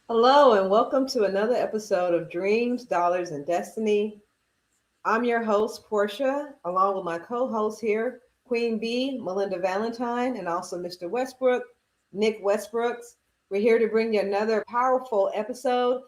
Hello, and welcome to another episode of Dreams, Dollars, and Destiny. I'm your host, Portia, along with my co host here, Queen Bee, Melinda Valentine, and also Mr. Westbrook, Nick Westbrooks. We're here to bring you another powerful episode.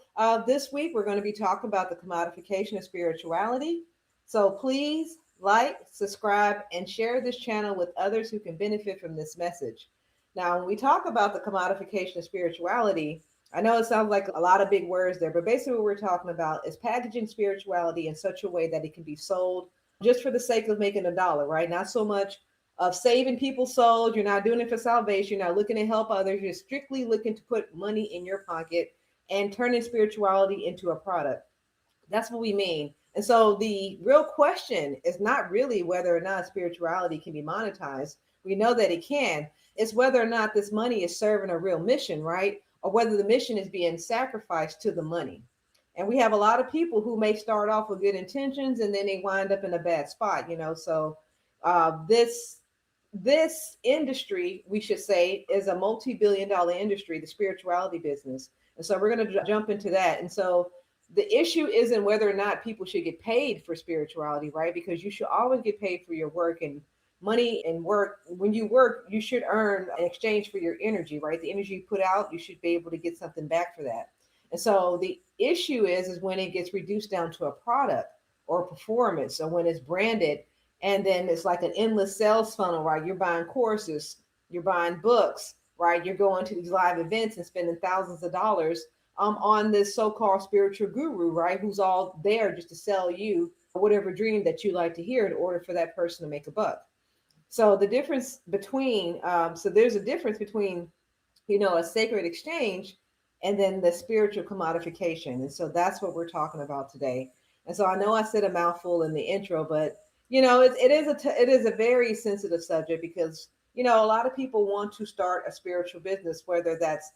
This week, we're going to be talking about the commodification of spirituality. So please like, subscribe, and share this channel with others who can benefit from this message. Now, when we talk about the commodification of spirituality, I know it sounds like a lot of big words there, but basically what we're talking about is packaging spirituality in such a way that it can be sold just for the sake of making a dollar, right? Not so much of saving people's souls. You're not doing it for salvation. You're not looking to help others. You're strictly looking to put money in your pocket and turning spirituality into a product. That's what we mean. And so the real question is not really whether or not spirituality can be monetized. We know that it can. It's whether or not this money is serving a real mission, right? Or whether the mission is being sacrificed to the money. And we have a lot of people who may start off with good intentions and then they wind up in a bad spot, you know. So this industry, we should say, is a multi-billion-dollar industry, the spirituality business. And so we're going to jump into that. And so the issue isn't whether or not people should get paid for spirituality, right? Because you should always get paid for your work, and money and work. When you work, you should earn in exchange for your energy, right? The energy you put out, you should be able to get something back for that. And so the issue is when it gets reduced down to a product or a performance, or when it's branded and then it's like an endless sales funnel, right? You're buying courses, you're buying books, right? You're going to these live events and spending thousands of dollars on this so-called spiritual guru, right? Who's all there just to sell you whatever dream that you like to hear in order for that person to make a buck. So the difference between, so there's a difference between, a sacred exchange and then the spiritual commodification. And so that's what we're talking about today. And so I know I said a mouthful in the intro, but it is a very sensitive subject because a lot of people want to start a spiritual business, whether that's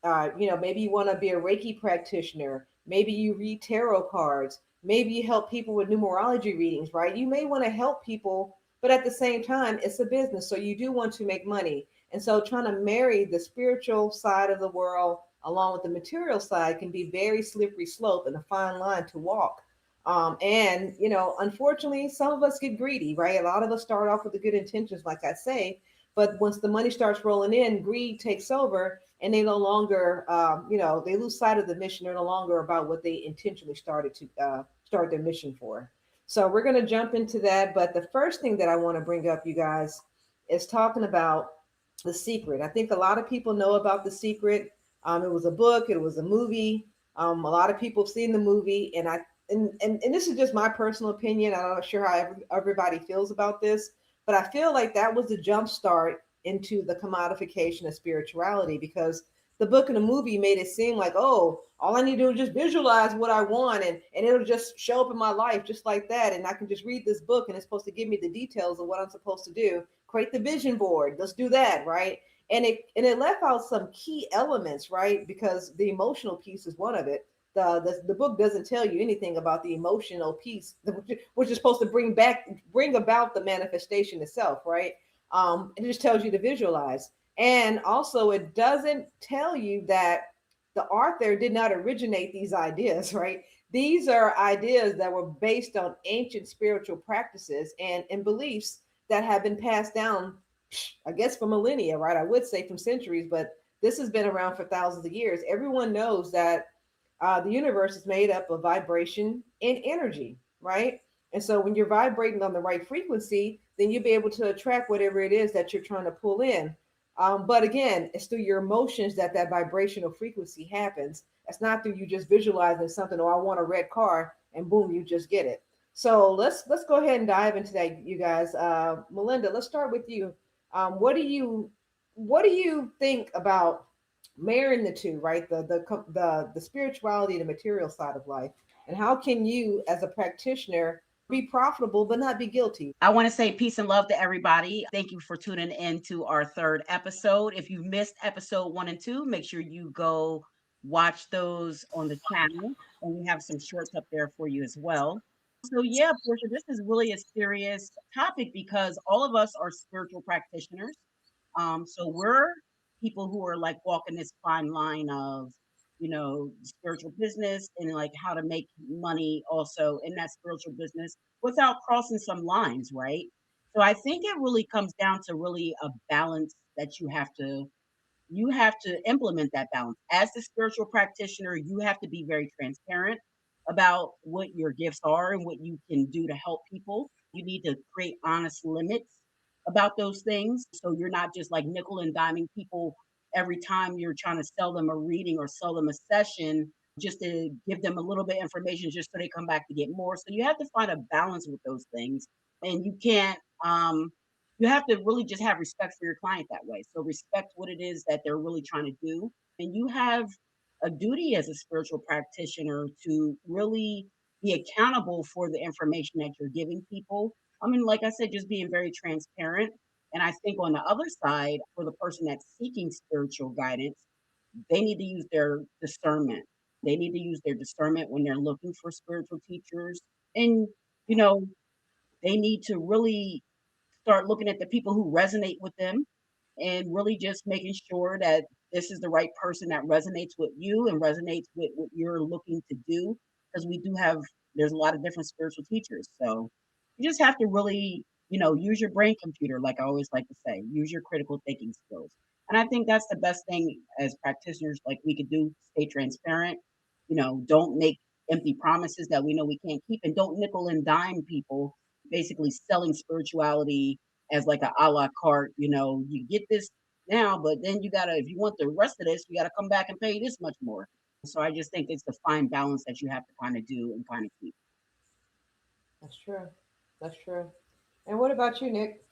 maybe you want to be a Reiki practitioner, maybe you read tarot cards, maybe you help people with numerology readings, right? You may want to help people, but at the same time, it's a business, so you do want to make money. And so trying to marry the spiritual side of the world along with the material side can be very slippery slope and a fine line to walk. And unfortunately, some of us get greedy, right? A lot of us start off with the good intentions, like I say, but once the money starts rolling in, greed takes over, and they no longer, they lose sight of the mission. They're no longer about what they intentionally started to start their mission for. So we're going to jump into that. But the first thing that I want to bring up, you guys, is talking about The Secret. I think a lot of people know about The Secret. It was a book, it was a movie. A lot of people have seen the movie, and this is just my personal opinion. I'm not sure how everybody feels about this, but I feel like that was the jump start into the commodification of spirituality because the book and the movie made it seem like, oh, all I need to do is just visualize what I want and it'll just show up in my life just like that. And I can just read this book and it's supposed to give me the details of what I'm supposed to do. Create the vision board. Let's do that, right? And it left out some key elements, right? Because the emotional piece is one of it. The book doesn't tell you anything about the emotional piece, which is supposed to bring about the manifestation itself, right? It just tells you to visualize. And also, it doesn't tell you that the author did not originate these ideas, right? These are ideas that were based on ancient spiritual practices and beliefs that have been passed down, I guess, for millennia, right? I would say from centuries, but this has been around for thousands of years. Everyone knows that the universe is made up of vibration and energy, right? And so when you're vibrating on the right frequency, then you'll be able to attract whatever it is that you're trying to pull in. But again, it's through your emotions that that vibrational frequency happens. It's not through you just visualizing something. Oh, I want a red car, and boom, you just get it. So let's go ahead and dive into that, you guys. Melinda, let's start with you. What do you think about marrying the two, right? The spirituality, the material side of life, and how can you, as a practitioner, be profitable but not be guilty? I want to say peace and love to everybody. Thank you for tuning in to our third episode. If you missed episode 1 and 2, make sure you go watch those on the channel. And we have some shorts up there for you as well. So, yeah, Portia, this is really a serious topic because all of us are spiritual practitioners. So, we're people who are like walking this fine line of, spiritual business and like how to make money also in that spiritual business without crossing some lines, right? So I think it really comes down to really a balance that you have to implement that balance. As the spiritual practitioner, you have to be very transparent about what your gifts are and what you can do to help people. You need to create honest limits about those things. So you're not just like nickel and diming people every time you're trying to sell them a reading or sell them a session just to give them a little bit of information just so they come back to get more. So you have to find a balance with those things. And you have to really just have respect for your client that way. So respect what it is that they're really trying to do. And you have a duty as a spiritual practitioner to really be accountable for the information that you're giving people. I mean, like I said, just being very transparent. And I think on the other side, for the person that's seeking spiritual guidance, they need to use their discernment. They need to use their discernment when they're looking for spiritual teachers. And, you know, they need to really start looking at the people who resonate with them and really just making sure that this is the right person that resonates with you and resonates with what you're looking to do. Because there's a lot of different spiritual teachers. So you just have to really, use your brain computer, like I always like to say, use your critical thinking skills. And I think that's the best thing as practitioners, like we could do, stay transparent, don't make empty promises that we know we can't keep, and don't nickel and dime people basically selling spirituality as like a la carte. You get this now, but then if you want the rest of this, you gotta come back and pay this much more. So I just think it's the fine balance that you have to kind of do and kind of keep. That's true. That's true. And what about you, Nick?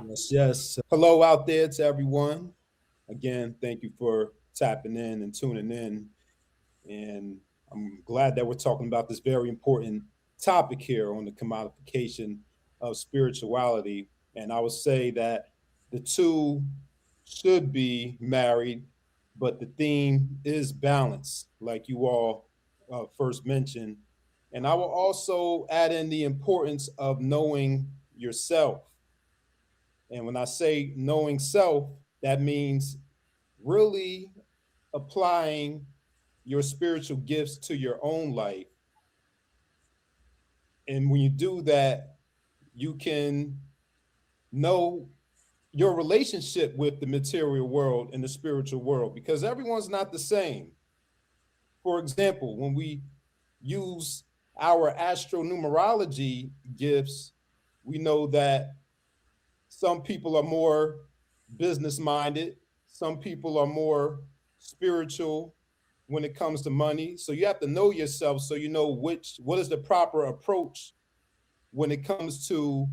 Yes, yes. Hello out there to everyone. Again, thank you for tapping in and tuning in. And I'm glad that we're talking about this very important topic here on the commodification of spirituality. And I would say that the two should be married, but the theme is balance, like you all first mentioned. And I will also add in the importance of knowing yourself. And when I say knowing self, that means really applying your spiritual gifts to your own life. And when you do that, you can know your relationship with the material world and the spiritual world, because everyone's not the same. For example, when we use our astronumerology gifts, we know that some people are more business minded, some people are more spiritual when it comes to money. So you have to know yourself so you know what is the proper approach when it comes to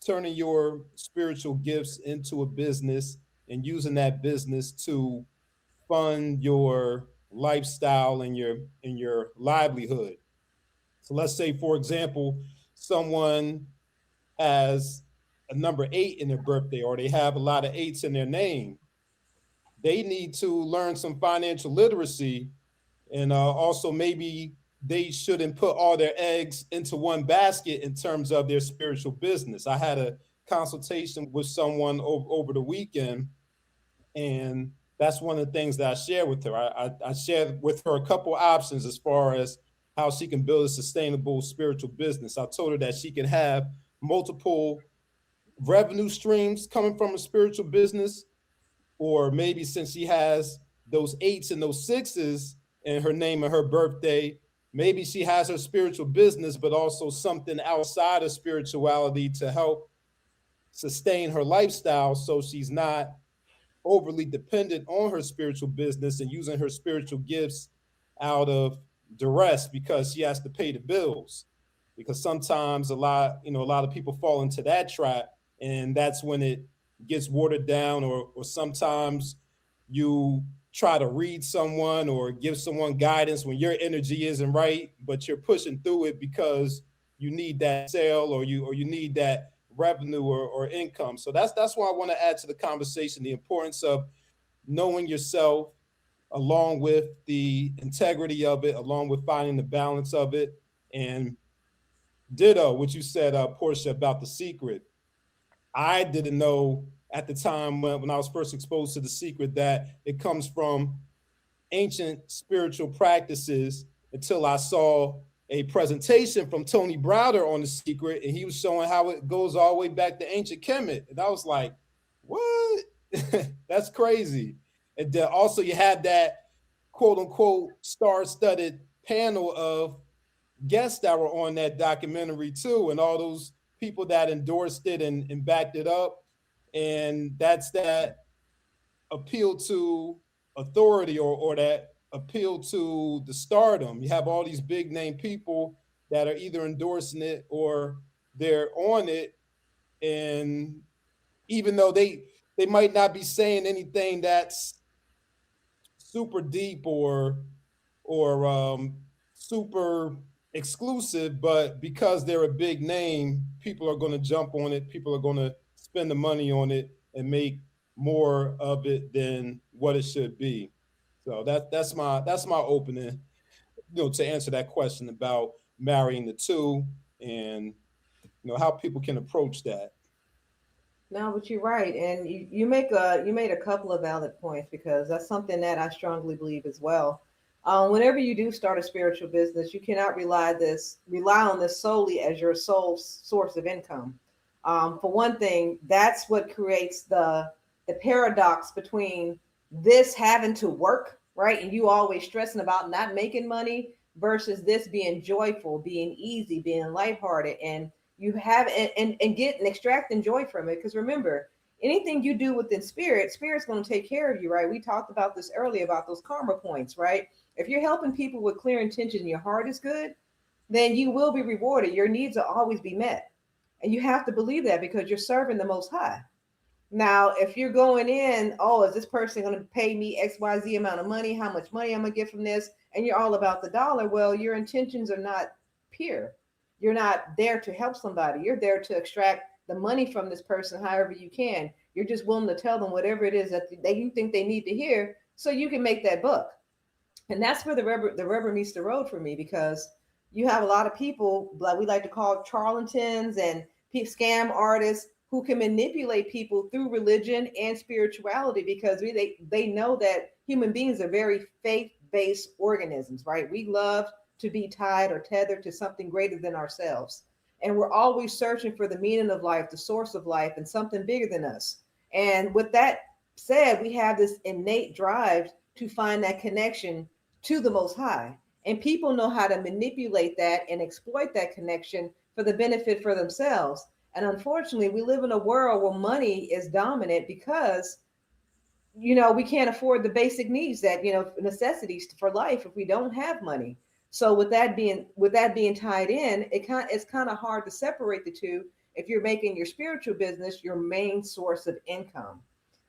turning your spiritual gifts into a business and using that business to fund your lifestyle and your livelihood. So let's say, for example, someone has a number 8 in their birthday, or they have a lot of 8s in their name. They need to learn some financial literacy, and also maybe they shouldn't put all their eggs into one basket in terms of their spiritual business. I had a consultation with someone over the weekend, and that's one of the things that I shared with her. I shared with her a couple options as far as how she can build a sustainable spiritual business. I told her that she can have multiple revenue streams coming from a spiritual business, or maybe since she has those 8s and those 6s in her name and her birthday, maybe she has her spiritual business, but also something outside of spirituality to help sustain her lifestyle, so she's not overly dependent on her spiritual business and using her spiritual gifts out of duress because she has to pay the bills. Because sometimes a lot of people fall into that trap, and that's when it gets watered down, or sometimes you try to read someone or give someone guidance when your energy isn't right, but you're pushing through it because you need that sale, or you need that revenue or income. So that's why I want to add to the conversation the importance of knowing yourself, along with the integrity of it, along with finding the balance of it. And ditto what you said, Portia, about the secret. I didn't know at the time when I was first exposed to the secret that it comes from ancient spiritual practices until I saw a presentation from Tony Browder on The Secret, and he was showing how it goes all the way back to ancient Kemet. And I was like, what? That's crazy. And then also you have that quote unquote star-studded panel of guests that were on that documentary too, and all those people that endorsed it and backed it up. And that's that appeal to authority, or that appeal to the stardom. You have all these big name people that are either endorsing it or they're on it, and even though they might not be saying anything that's super deep or super exclusive, but because they're a big name, people are going to jump on it. People are going to spend the money on it and make more of it than what it should be. So that's my opening, to answer that question about marrying the two, and how people can approach that. No, but you're right, and you made a couple of valid points, because that's something that I strongly believe as well. Whenever you do start a spiritual business, you cannot rely on this solely as your sole source of income. For one thing, that's what creates the paradox between this having to work, right, and you always stressing about not making money, versus this being joyful, being easy, being lighthearted, and you have and get and extracting joy from it. Because remember, anything you do within spirit's going to take care of you, right? We talked about this earlier about those karma points, right? If you're helping people with clear intention and your heart is good, then you will be rewarded. Your needs will always be met. And you have to believe that, because you're serving the Most High. Now, if you're going in, oh, is this person going to pay me XYZ amount of money? How much money I'm going to get from this? And you're all about the dollar. Well, your intentions are not pure. You're not there to help somebody. You're there to extract the money from this person however you can. You're just willing to tell them whatever it is that you think they need to hear, so you can make that buck. And that's where the rubber meets the road for me, because you have a lot of people, like we like to call charlatans and scam artists, who can manipulate people through religion and spirituality, because they know that human beings are very faith-based organisms, right? We love to be tied or tethered to something greater than ourselves. And we're always searching for the meaning of life, the source of life, and something bigger than us. And with that said, we have this innate drive to find that connection to the Most High. And people know how to manipulate that and exploit that connection for the benefit for themselves. And unfortunately, we live in a world where money is dominant, because we can't afford the basic needs that, necessities for life if we don't have money. So with that being tied in, it's kind of hard to separate the two if you're making your spiritual business your main source of income.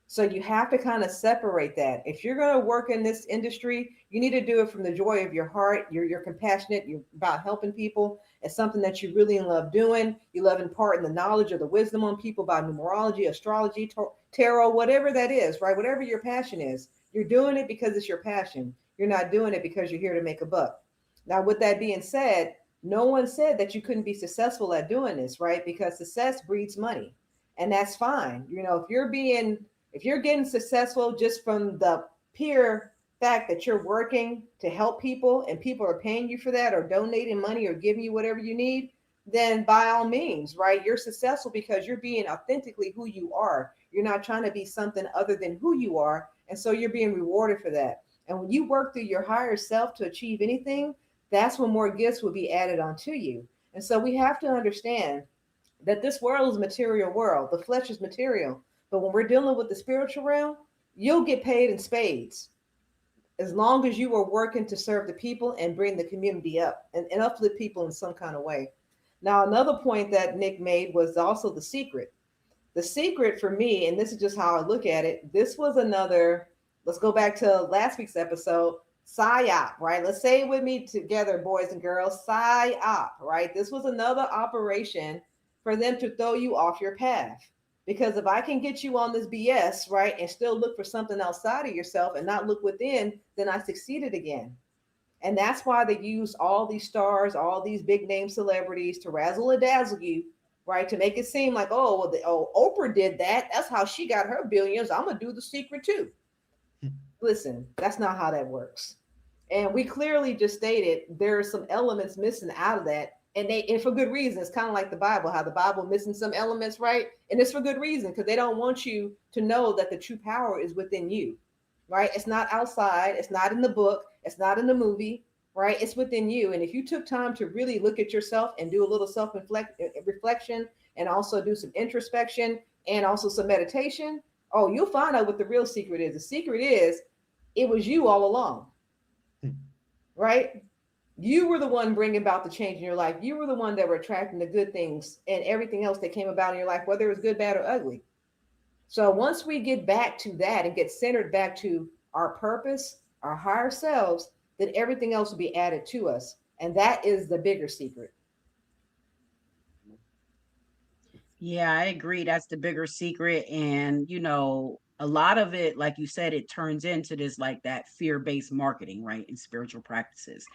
So you have to kind of separate that. If you're going to work in this industry, you need to do it from the joy of your heart. You're compassionate. You're about helping people. It's something that you really love doing. You love imparting the knowledge or the wisdom on people by numerology, astrology, tarot, whatever that is, right? Whatever your passion is, you're doing it because it's your passion. You're not doing it because you're here to make a buck. Now, with that being said, no one said that you couldn't be successful at doing this, right? Because success breeds money, and that's fine. If you're getting successful just from the pure fact that you're working to help people and people are paying you for that, or donating money or giving you whatever you need, then by all means, right? You're successful because you're being authentically who you are. You're not trying to be something other than who you are. And so you're being rewarded for that. And when you work through your higher self to achieve anything, that's when more gifts will be added onto you. And so we have to understand that this world is a material world. The flesh is material. But when we're dealing with the spiritual realm, you'll get paid in spades, as long as you are working to serve the people and bring the community up and uplift people in some kind of way. Now, another point that Nick made was also the secret. The secret for me, and this is just how I look at it, this was another, let's go back to last week's episode, PSYOP, right? Let's say it with me together, boys and girls, PSYOP, right? This was another operation for them to throw you off your path. Because if I can get you on this BS, right, and still look for something outside of yourself and not look within, then I succeeded again. And that's why they use all these stars, all these big name celebrities to razzle and dazzle you, right, to make it seem like, Oprah did that. That's how she got her billions. I'm going to do the secret too. Listen, that's not how that works. And we clearly just stated there are some elements missing out of that. And for good reason. It's kind of like the Bible, how the Bible missing some elements, right? And it's for good reason, because they don't want you to know that the true power is within you, right? It's not outside, it's not in the book, it's not in the movie, right? It's within you. And if you took time to really look at yourself and do a little reflection and also do some introspection and also some meditation, oh, you'll find out what the real secret is. The secret is it was you all along, right? You were the one bringing about the change in your life. You were the one that were attracting the good things and everything else that came about in your life, whether it was good, bad, or ugly. So once we get back to that and get centered back to our purpose, our higher selves, then everything else will be added to us. And that is the bigger secret. Yeah, I agree. That's the bigger secret. And, a lot of it, like you said, it turns into this like that fear-based marketing, right? In spiritual practices,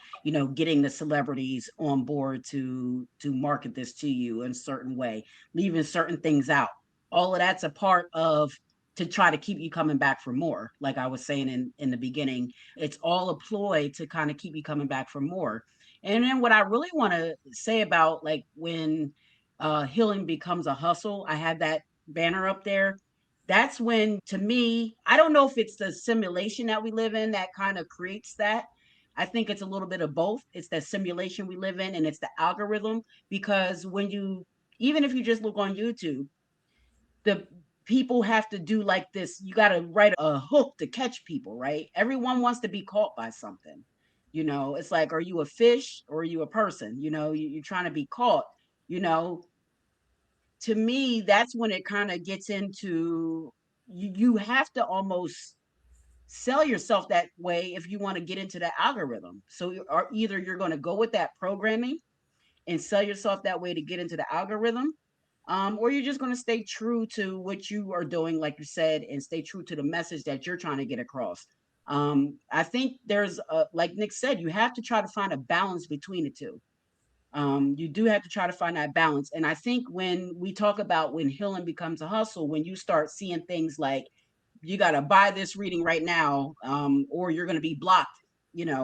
getting the celebrities on board to market this to you in a certain way, leaving certain things out. All of that's a part of to try to keep you coming back for more. Like I was saying in the beginning, it's all a ploy to kind of keep you coming back for more. And then what I really want to say about like when healing becomes a hustle, I had that banner up there. That's when, to me, I don't know if it's the simulation that we live in that kind of creates that. I think it's a little bit of both. It's the simulation we live in and it's the algorithm. Because even if you just look on YouTube, the people have to do like this. You got to write a hook to catch people, right? Everyone wants to be caught by something. It's like, are you a fish or are you a person? You're trying to be caught, you know, to me, that's when it kind of gets into you have to almost sell yourself that way if you want to get into the algorithm. So either you're going to go with that programming and sell yourself that way to get into the algorithm, or you're just going to stay true to what you are doing, like you said, and stay true to the message that you're trying to get across. I think like Nick said, you have to try to find a balance between the two. You do have to try to find that balance. And I think when we talk about when healing becomes a hustle, when you start seeing things like you got to buy this reading right now, or you're going to be blocked,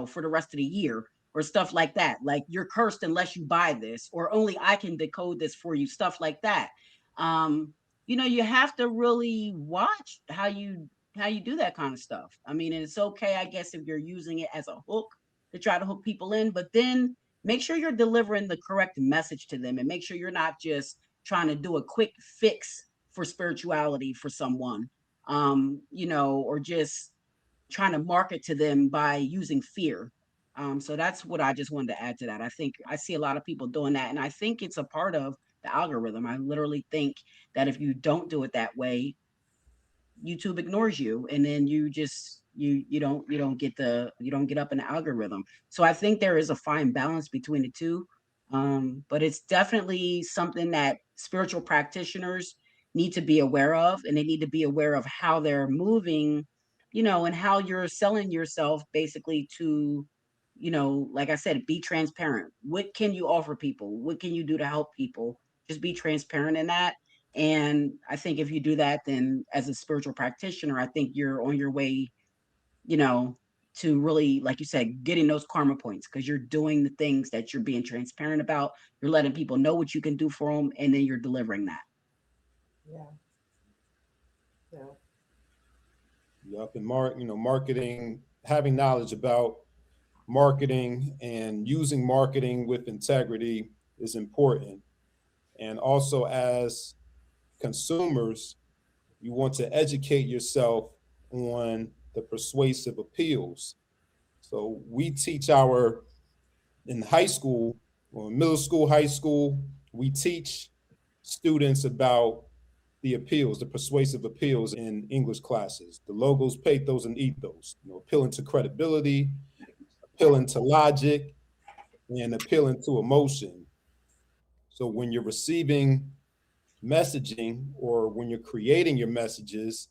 for the rest of the year, or stuff like that. Like you're cursed unless you buy this, or only I can decode this for you, stuff like that. You have to really watch how you do that kind of stuff. I mean, it's okay, I guess, if you're using it as a hook to try to hook people in, but then make sure you're delivering the correct message to them and make sure you're not just trying to do a quick fix for spirituality for someone, or just trying to market to them by using fear. So that's what I just wanted to add to that. I think I see a lot of people doing that, and I think it's a part of the algorithm. I literally think that if you don't do it that way, YouTube ignores you, and then you just you don't get up in the algorithm. So I think there is a fine balance between the two. But it's definitely something that spiritual practitioners need to be aware of, and they need to be aware of how they're moving, and how you're selling yourself basically to, like I said, be transparent. What can you offer people? What can you do to help people? Just be transparent in that. And I think if you do that, then as a spiritual practitioner, I think you're on your way, you know, to really, like you said, getting those karma points, because you're doing the things that you're being transparent about. You're letting people know what you can do for them, and then you're delivering that. Yeah. Yeah. Yep. And marketing, having knowledge about marketing and using marketing with integrity is important. And also, as consumers, you want to educate yourself on the persuasive appeals. So we teach in high school, or middle school, high school, we teach students about the appeals, the persuasive appeals in English classes, the logos, pathos, and ethos, appealing to credibility, appealing to logic, and appealing to emotion. So when you're receiving messaging, or when you're creating your messages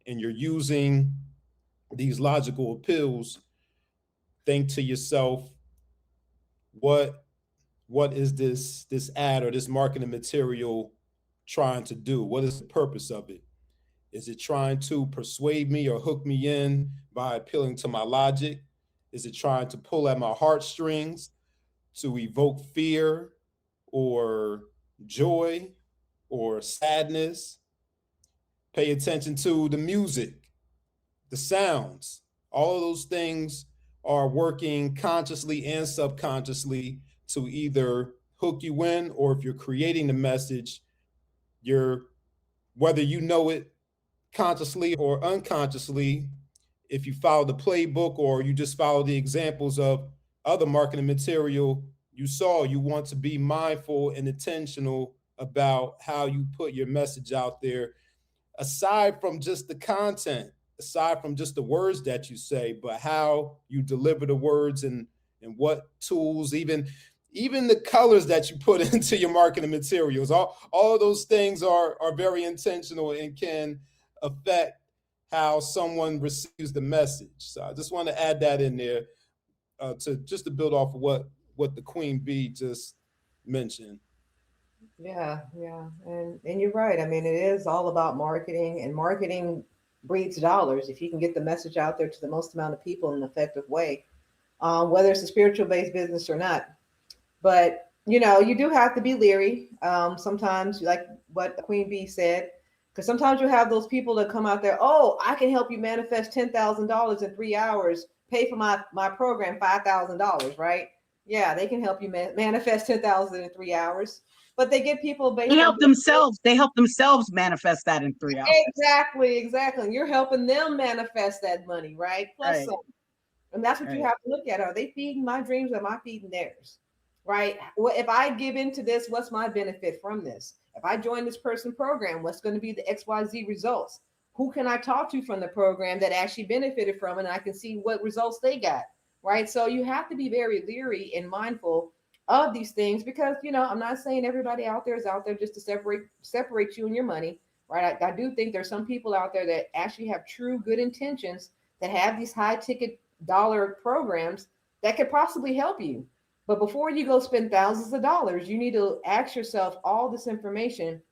and you're using these logical appeals, think to yourself, what is this ad or this marketing material trying to do? What is the purpose of it? Is it trying to persuade me or hook me in by appealing to my logic? Is it trying to pull at my heartstrings to evoke fear or joy or sadness? Pay attention to the music, the sounds. All of those things are working consciously and subconsciously to either hook you in, or if you're creating the message, you're, whether you know it consciously or unconsciously, if you follow the playbook or you just follow the examples of other marketing material you saw, you want to be mindful and intentional about how you put your message out there, aside from just the content, aside from just the words that you say, but how you deliver the words and what tools, even the colors that you put into your marketing materials. All of those things are very intentional and can affect how someone receives the message. So I just want to add that in there to build off of what the Queen Bee just mentioned. Yeah, and you're right. I mean, it is all about marketing, and marketing breeds dollars. If you can get the message out there to the most amount of people in an effective way, whether it's a spiritual based business or not. But you do have to be leery. Sometimes, like what Queen Bee said, because sometimes you have those people that come out there. Oh, I can help you manifest $10,000 in 3 hours. Pay for my program $5,000, right? Yeah, they can help you manifest 10,000 in 3 hours. But they get people based They on help themselves. They help themselves manifest that in 3 hours. Exactly. And you're helping them manifest that money, right? Plus Right. some. And that's what Right. you have to look at. Are they feeding my dreams or am I feeding theirs? Right? Well, if I give into this, what's my benefit from this? If I join this person program, what's going to be the XYZ results? Who can I talk to from the program that actually benefited from it? And I can see what results they got. Right. So you have to be very leery and mindful of these things because, I'm not saying everybody out there is out there just to separate you and your money. Right. I do think there's some people out there that actually have true good intentions that have these high ticket dollar programs that could possibly help you. But before you go spend thousands of dollars, you need to ask yourself all this information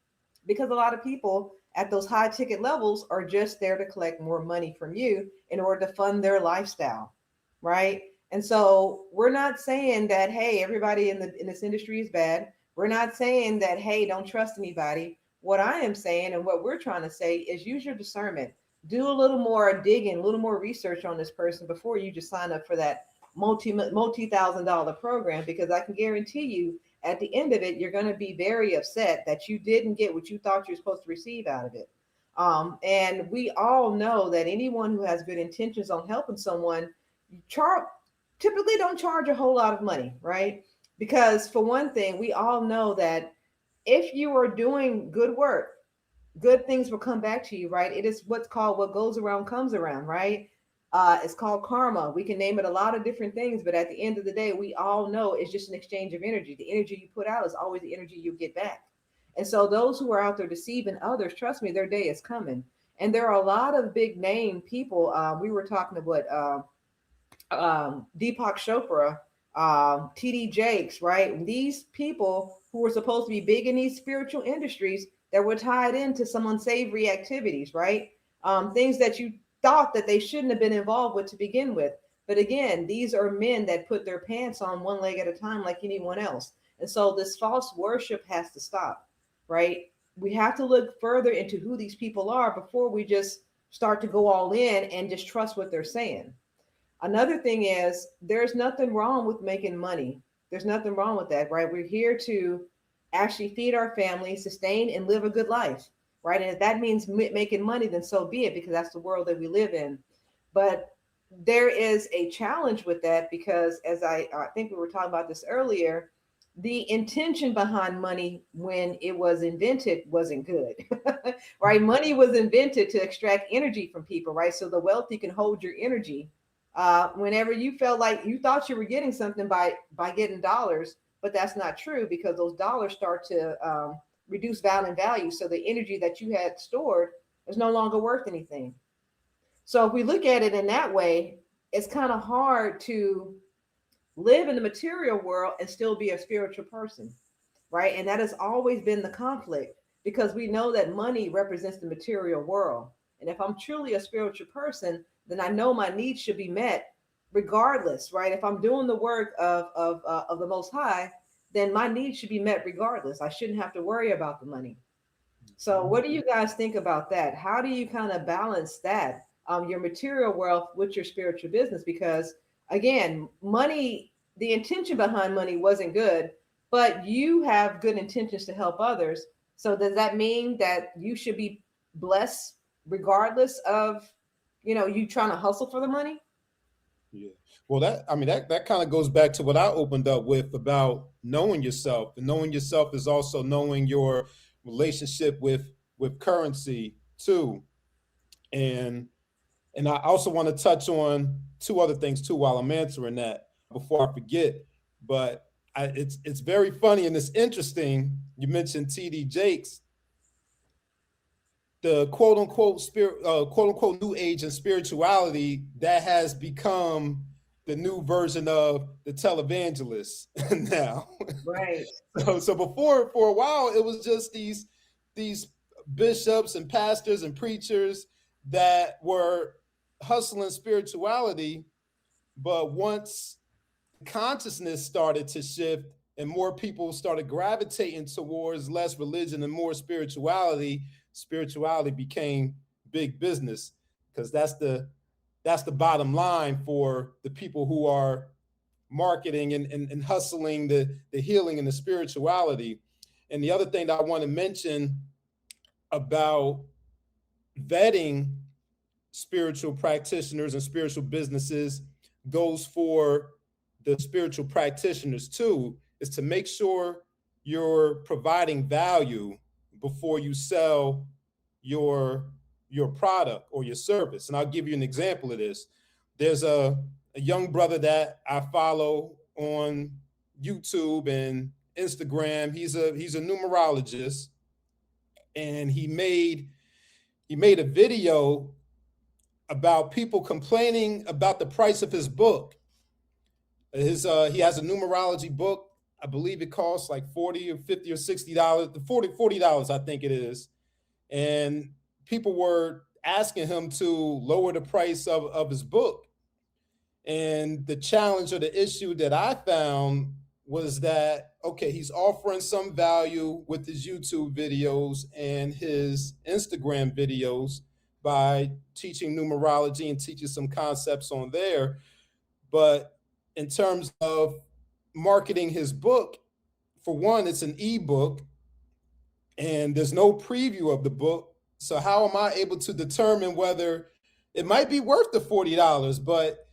because a lot of people at those high ticket levels are just there to collect more money from you in order to fund their lifestyle, right? And so we're not saying that, hey, everybody in this industry is bad. We're not saying that, hey, don't trust anybody. What I am saying and what we're trying to say is use your discernment. Do a little more digging, a little more research on this person before you just sign up for that multi-thousand-dollar program, because I can guarantee you at the end of it, you're going to be very upset that you didn't get what you thought you were supposed to receive out of it. And we all know that anyone who has good intentions on helping someone, typically don't charge a whole lot of money, right? Because for one thing, we all know that if you are doing good work, good things will come back to you, right? It is what's called what goes around comes around, right? It's called karma. We can name it a lot of different things, but at the end of the day, we all know it's just an exchange of energy. The energy you put out is always the energy you get back. And so those who are out there deceiving others, trust me, their day is coming. And there are a lot of big name people. We were talking about Deepak Chopra, TD Jakes, right? These people who were supposed to be big in these spiritual industries that were tied into some unsavory activities, right? Things that you thought that they shouldn't have been involved with to begin with. But again, these are men that put their pants on one leg at a time like anyone else. And so this false worship has to stop, right? We have to look further into who these people are before we just start to go all in and just trust what they're saying. Another thing is there's nothing wrong with making money. There's nothing wrong with that, right? We're here to actually feed our family, sustain, and live a good life, right? And if that means making money, then so be it, because that's the world that we live in. But there is a challenge with that because, as I think we were talking about this earlier, the intention behind money when it was invented wasn't good, right? Money was invented to extract energy from people, right? So the wealthy can hold your energy. Whenever you felt like you thought you were getting something by getting dollars, but that's not true because those dollars start to reduce value. So the energy that you had stored is no longer worth anything. So if we look at it in that way, it's kind of hard to live in the material world and still be a spiritual person, right? And that has always been the conflict because we know that money represents the material world. And if I'm truly a spiritual person, then I know my needs should be met regardless, right? If I'm doing the work of the Most High, then my needs should be met regardless. I shouldn't have to worry about the money. So, what do you guys think about that? How do you kind of balance that, your material wealth with your spiritual business? Because again, money, the intention behind money wasn't good, but you have good intentions to help others. So, does that mean that you should be blessed regardless of, you trying to hustle for the money? Yeah. Well, that kind of goes back to what I opened up with about knowing yourself. And knowing yourself is also knowing your relationship with currency too. And I also want to touch on two other things too while I'm answering that before I forget. But it's very funny and it's interesting. You mentioned TD Jakes, the quote unquote quote unquote new age and spirituality that has become the new version of the televangelist now. Right. So before, for a while, it was just these bishops and pastors and preachers that were hustling spirituality. But once consciousness started to shift and more people started gravitating towards less religion and more spirituality became big business, because that's the bottom line for the people who are marketing and hustling the healing and the spirituality. And the other thing that I want to mention about vetting spiritual practitioners and spiritual businesses goes for the spiritual practitioners too, is to make sure you're providing value before you sell your product or your service. And I'll give you an example of this. There's a young brother that I follow on YouTube and Instagram. He's a numerologist, and he made a video about people complaining about the price of his book. He has a numerology book. I believe it costs like $40 or $50 or $60, $40, I think it is. And people were asking him to lower the price of his book. And the challenge or the issue that I found was that, okay, he's offering some value with his YouTube videos and his Instagram videos by teaching numerology and teaching some concepts on there. But in terms of marketing his book, for one, it's an ebook and there's no preview of the book. So how am I able to determine whether it might be worth the $40, but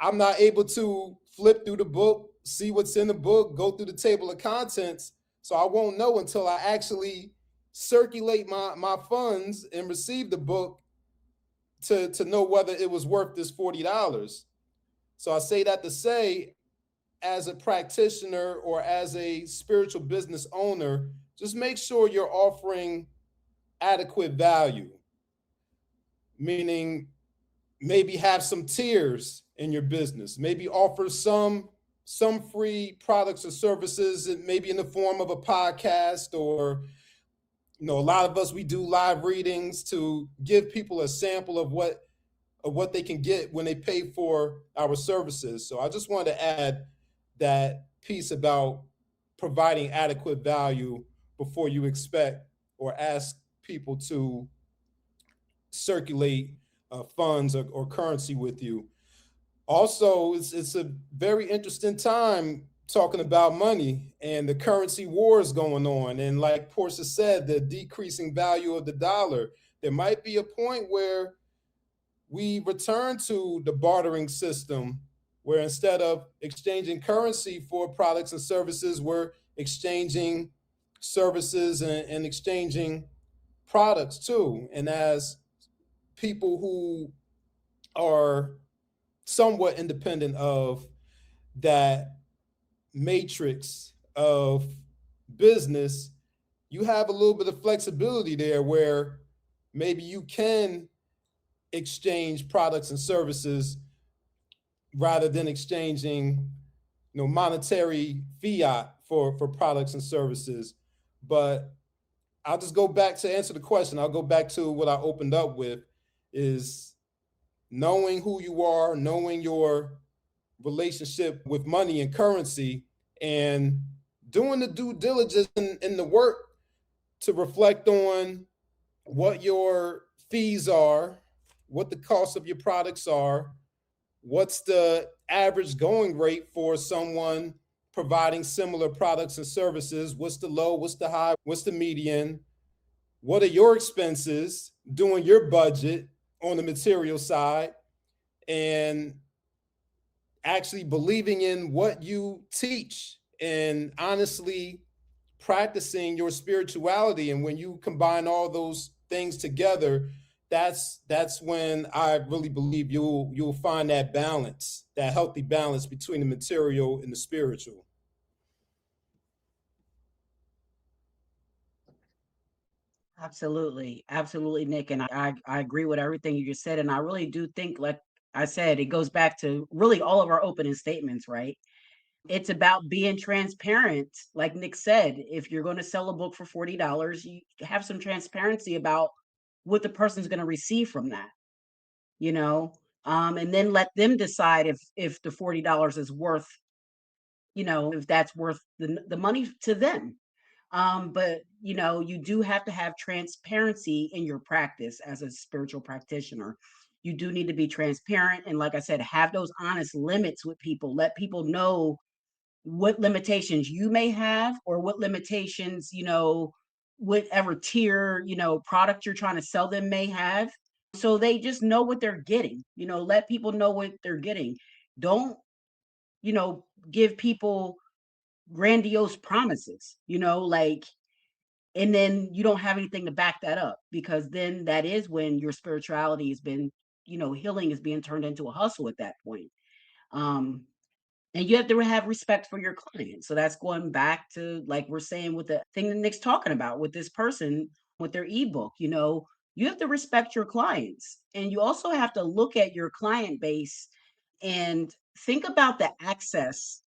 I'm not able to flip through the book, see what's in the book, go through the table of contents. So I won't know until I actually circulate my funds and receive the book to know whether it was worth this $40. So I say that to say, as a practitioner or as a spiritual business owner, just make sure you're offering adequate value, meaning maybe have some tiers in your business, maybe offer some free products or services, maybe in the form of a podcast, or a lot of us, we do live readings to give people a sample of what they can get when they pay for our services. So I just wanted to add that piece about providing adequate value before you expect or ask people to circulate funds or currency with you. Also, it's a very interesting time talking about money and the currency wars going on. And like Porcha said, the decreasing value of the dollar. There might be a point where we return to the bartering system, where instead of exchanging currency for products and services, we're exchanging services and exchanging products too. And as people who are somewhat independent of that matrix of business, you have a little bit of flexibility there where maybe you can exchange products and services rather than exchanging monetary fiat for products and services. But I'll just go back to answer the question. I'll go back to what I opened up with is knowing who you are, knowing your relationship with money and currency, and doing the due diligence in the work to reflect on what your fees are, what the cost of your products are, what's the average going rate for someone providing similar products and services, what's the low, what's the high, what's the median, what are your expenses, doing your budget on the material side, and actually believing in what you teach and honestly practicing your spirituality. And when you combine all those things together, that's when I really believe you'll find that balance, that healthy balance between the material and the spiritual. Absolutely. Absolutely, Nick. And I agree with everything you just said. And I really do think, like I said, it goes back to really all of our opening statements, right? It's about being transparent. Like Nick said, if you're going to sell a book for $40, you have some transparency about what the person's going to receive from that, you know? And then let them decide if the $40 is worth, if that's worth the money to them. But you do have to have transparency in your practice as a spiritual practitioner. You do need to be transparent and, like I said, have those honest limits with people. Let people know what limitations you may have, or what limitations, whatever tier, product you're trying to sell them may have. So they just know what they're getting. Let people know what they're getting. Don't, you know, give people grandiose promises, like, and then you don't have anything to back that up, because then that is when your spirituality has been, healing is being turned into a hustle at that point. Um, and you have to have respect for your client. So that's going back to, like we're saying, with the thing that Nick's talking about with this person with their ebook, you have to respect your clients. And you also have to look at your client base and think about the access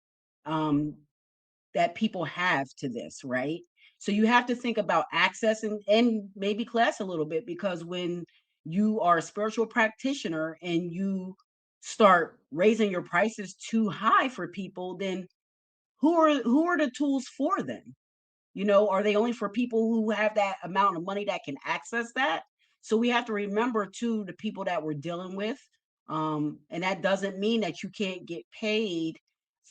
um, that people have to this, right? So you have to think about access and maybe class a little bit, because when you are a spiritual practitioner and you start raising your prices too high for people, then who are the tools for them? Are they only for people who have that amount of money that can access that? So we have to remember too, the people that we're dealing with. And that doesn't mean that you can't get paid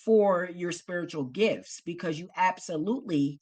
for your spiritual gifts, because you absolutely,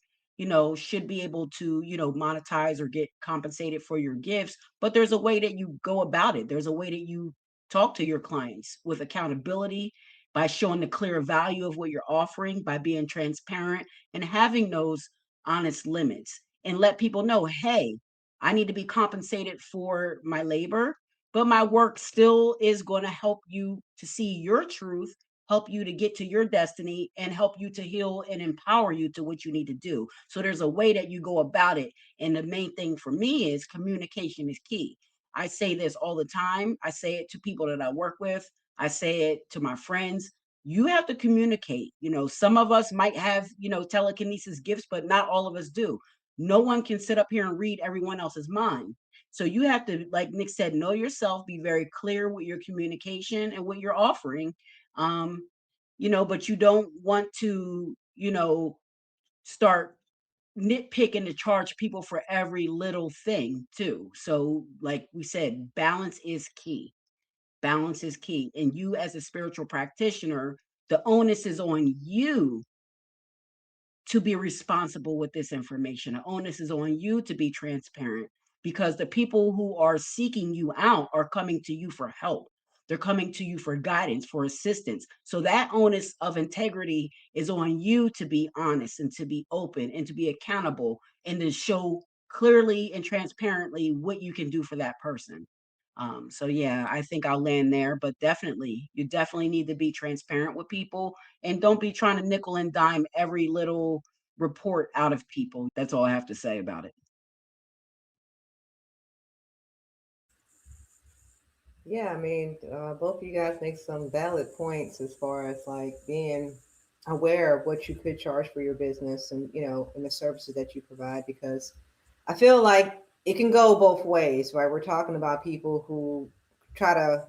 should be able to, monetize or get compensated for your gifts. But there's a way that you go about it. There's a way that you talk to your clients with accountability, by showing the clear value of what you're offering, by being transparent and having those honest limits, and let people know, hey, I need to be compensated for my labor, but my work still is going to help you to see your truth, help you to get to your destiny, and help you to heal and empower you to what you need to do. So there's a way that you go about it. And the main thing for me is communication is key. I say this all the time. I say it to people that I work with. I say it to my friends. You have to communicate. Some of us might have, telekinesis gifts, but not all of us do. No one can sit up here and read everyone else's mind. So you have to, like Nick said, know yourself, be very clear with your communication and what you're offering. Um, but you don't want to, start nitpicking to charge people for every little thing too. So like we said, balance is key. Balance is key. And you, as a spiritual practitioner, the onus is on you to be responsible with this information. The onus is on you to be transparent, because the people who are seeking you out are coming to you for help. They're coming to you for guidance, for assistance. So that onus of integrity is on you to be honest and to be open and to be accountable, and to show clearly and transparently what you can do for that person. So yeah, I think I'll land there, but definitely, you definitely need to be transparent with people, and don't be trying to nickel and dime every little report out of people. That's all I have to say about it. Yeah, I mean, both of you guys make some valid points as far as like being aware of what you could charge for your business and, and the services that you provide. Because I feel like it can go both ways, right? We're talking about people who try to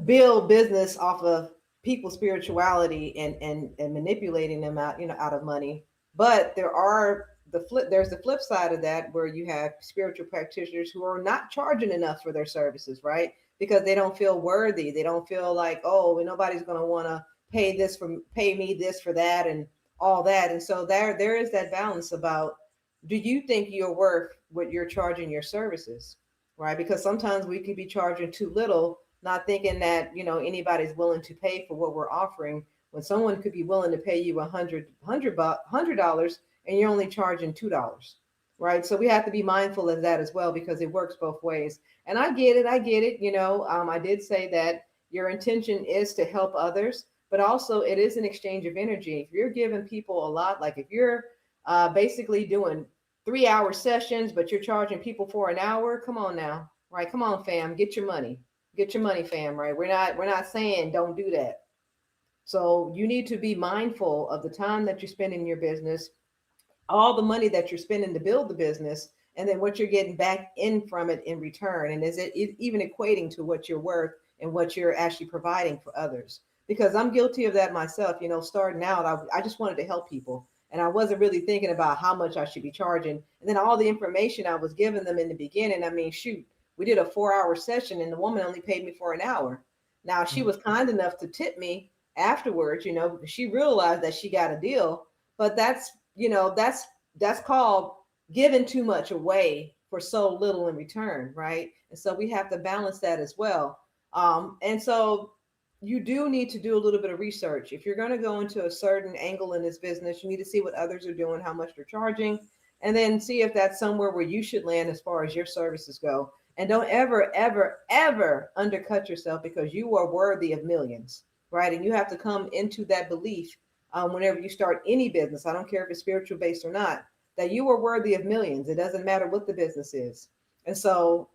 build business off of people's spirituality and manipulating them out, out of money. But there's the flip side of that, where you have spiritual practitioners who are not charging enough for their services, right? Because they don't feel worthy. They don't feel like, oh, nobody's going to want to pay me this for that and all that. And so there is that balance about, do you think you're worth what you're charging your services, right? Because sometimes we could be charging too little, not thinking that anybody's willing to pay for what we're offering, when someone could be willing to pay you $100 and you're only charging $2, right? So we have to be mindful of that as well, because it works both ways. And I get it. I did say that your intention is to help others, but also it is an exchange of energy. If you're giving people a lot, like if you're basically doing 3-hour sessions, but you're charging people for an hour, come on now, right? Come on, fam, get your money. Get your money, fam, right? We're not saying don't do that. So you need to be mindful of the time that you spend in your business, all the money that you're spending to build the business, and then what you're getting back in from it in return. And is it even equating to what you're worth and what you're actually providing for others? Because I'm guilty of that myself. Starting out, I just wanted to help people. And I wasn't really thinking about how much I should be charging. And then all the information I was giving them in the beginning, I mean, shoot, we did a 4-hour session and the woman only paid me for an hour. Now, she was kind enough to tip me afterwards, because she realized that she got a deal. But that's called giving too much away for so little in return, right? And so we have to balance that as well. And so you do need to do a little bit of research. If you're going to go into a certain angle in this business, you need to see what others are doing, how much they're charging, and then see if that's somewhere where you should land as far as your services go. And don't ever, ever, ever undercut yourself, because you are worthy of millions, right? And you have to come into that belief whenever you start any business. I don't care if it's spiritual based or not, that you are worthy of millions. It doesn't matter what the business is. And so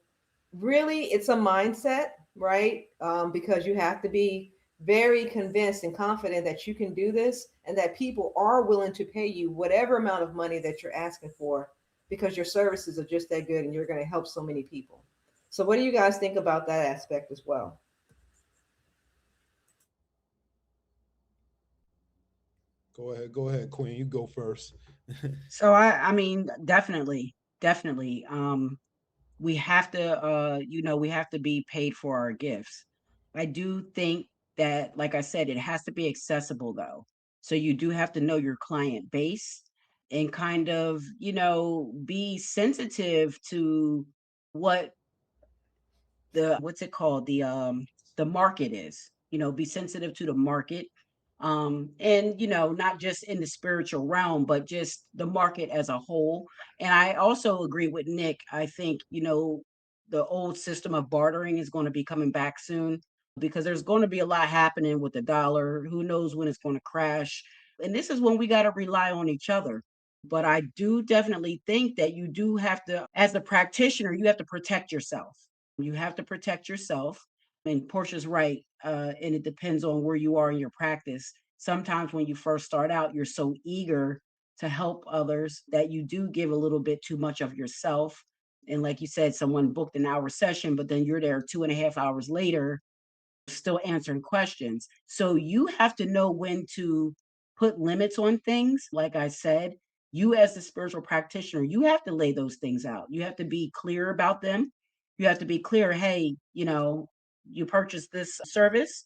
really it's a mindset, right? Because you have to be very convinced and confident that you can do this, and that people are willing to pay you whatever amount of money that you're asking for, because your services are just that good and you're going to help so many people. So what do you guys think about that aspect as well? Go ahead, Queen. You go first. So I mean, definitely. We have to we have to be paid for our gifts. I do think that, like I said, it has to be accessible though. So you do have to know your client base and kind of, be sensitive to what the what's it called? The market is. Be sensitive to the market. And not just in the spiritual realm, but just the market as a whole. And I also agree with Nick. I think, the old system of bartering is going to be coming back soon, because there's going to be a lot happening with the dollar. Who knows when it's going to crash? And this is when we got to rely on each other. But I do definitely think that you do have to, as a practitioner, you have to protect yourself. You have to protect yourself. And Portia's right. And it depends on where you are in your practice. Sometimes when you first start out, you're so eager to help others that you do give a little bit too much of yourself. And like you said, someone booked an hour session, but then you're there 2.5 hours later still answering questions. So you have to know when to put limits on things. Like I said, you as the spiritual practitioner, you have to lay those things out. You have to be clear about them. You have to be clear, hey, you purchased this service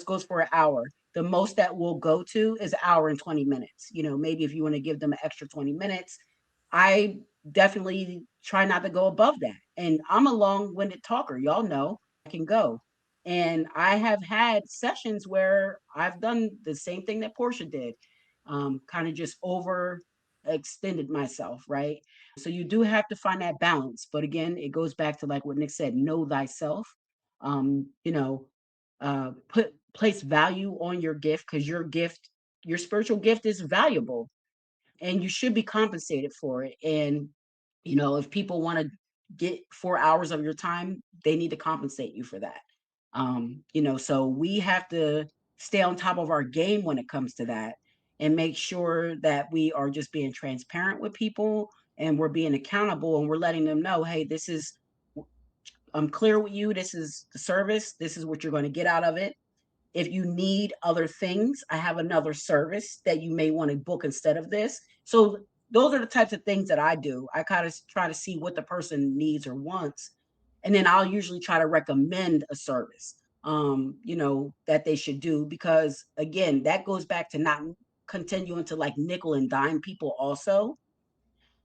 goes for an hour. The most that will go to is an hour and 20 minutes. Maybe if you want to give them an extra 20 minutes, I definitely try not to go above that. And I'm a long-winded talker. Y'all know I can go. And I have had sessions where I've done the same thing that Portia did, kind of just over extended myself, right? So you do have to find that balance. But again, it goes back to like what Nick said, know thyself. Um, you know, put place value on your gift, because your spiritual gift is valuable and you should be compensated for it. And, if people want to get 4 hours of your time, they need to compensate you for that. So we have to stay on top of our game when it comes to that, and make sure that we are just being transparent with people and we're being accountable, and we're letting them know, hey, I'm clear with you. This is the service. This is what you're going to get out of it. If you need other things, I have another service that you may want to book instead of this. So those are the types of things that I do. I kind of try to see what the person needs or wants. And then I'll usually try to recommend a service, that they should do, because again, that goes back to not continuing to like nickel and dime people also,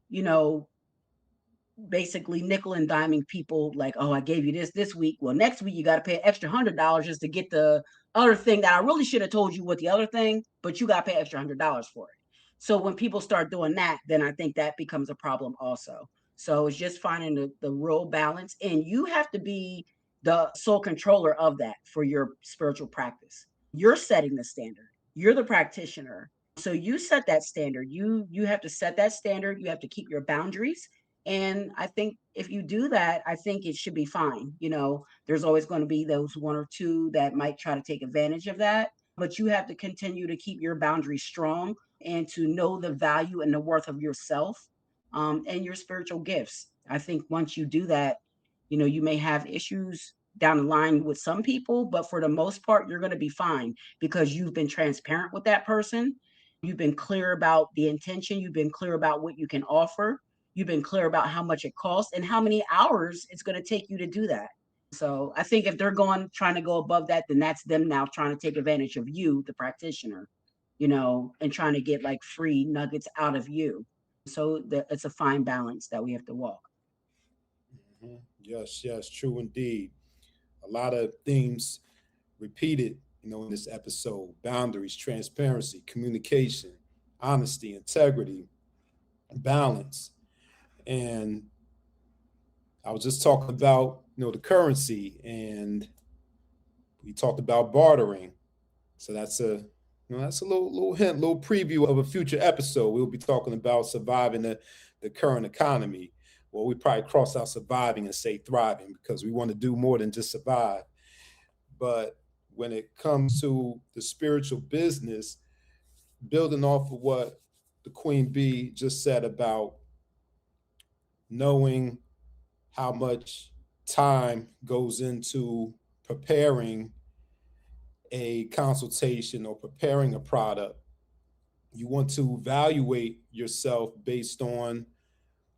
you know, basically nickel and diming people like, oh, I gave you this week. Well, next week you got to pay extra $100 just to get the other thing that I really should have told you what the other thing, but you got to pay extra $100 for it. So when people start doing that, then I think that becomes a problem also. So it's just finding the real balance, and you have to be the sole controller of that for your spiritual practice. You're setting the standard. You're the practitioner. So you set that standard. You have to set that standard. You have to keep your boundaries. And I think if you do that, I think it should be fine. There's always going to be those one or two that might try to take advantage of that, but you have to continue to keep your boundaries strong and to know the value and the worth of yourself, and your spiritual gifts. I think once you do that, you may have issues down the line with some people, but for the most part, you're going to be fine because you've been transparent with that person. You've been clear about the intention. You've been clear about what you can offer. You've been clear about how much it costs and how many hours it's going to take you to do that. So I think if they're trying to go above that, then that's them now trying to take advantage of you, the practitioner, and trying to get like free nuggets out of you. So it's a fine balance that we have to walk. Mhm. Yes, true indeed. A lot of themes repeated, in this episode: boundaries, transparency, communication, honesty, integrity, balance. And I was just talking about, the currency, and we talked about bartering. So that's a little hint, little preview of a future episode. We'll be talking about surviving the current economy. Well, we probably cross out surviving and say thriving, because we want to do more than just survive. But when it comes to the spiritual business, building off of what the Queen Bee just said about knowing how much time goes into preparing a consultation or preparing a product, you want to evaluate yourself based on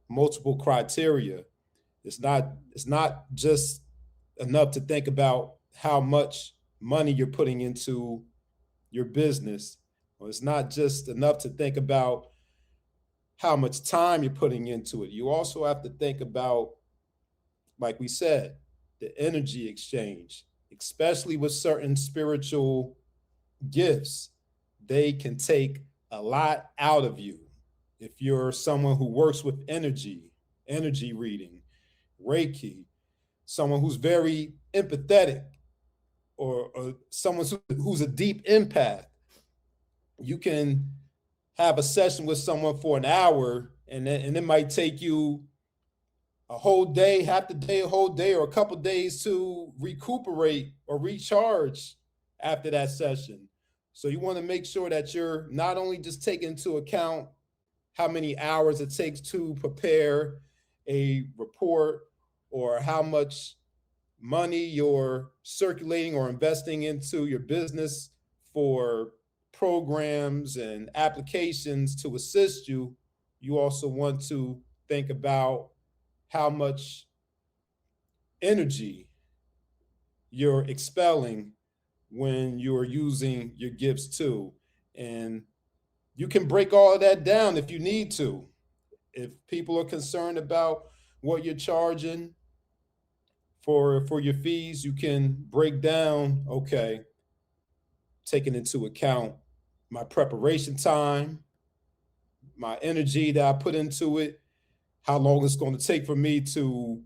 multiple criteria. It's not just enough to think about how much money you're putting into your business, or it's not just enough to think about how much time you're putting into it. You also have to think about, like we said, the energy exchange, especially with certain spiritual gifts. They can take a lot out of you. If you're someone who works with energy reading, Reiki, someone who's very empathetic, or someone who's a deep empath, you can have a session with someone for an hour, and it might take you a whole day, half the day, a whole day, or a couple days to recuperate or recharge after that session. So you want to make sure that you're not only just taking into account how many hours it takes to prepare a report, or how much money you're circulating or investing into your business for programs and applications to assist you. You also want to think about how much energy you're expelling when you're using your gifts too. And you can break all of that down if you need to. If people are concerned about what you're charging for your fees, you can break down, okay, taking into account my preparation time, my energy that I put into it, how long it's going to take for me to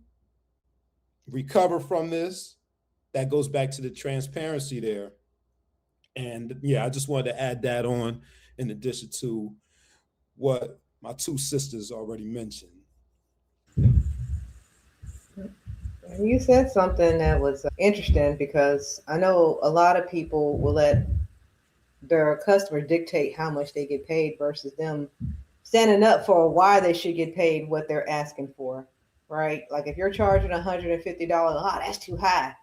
recover from this. That goes back to the transparency there. And yeah, I just wanted to add that on in addition to what my two sisters already mentioned. You said something that was interesting, because I know a lot of people will let their customer dictate how much they get paid versus them standing up for why they should get paid what they're asking for, right? Like if you're charging $150, that's too high.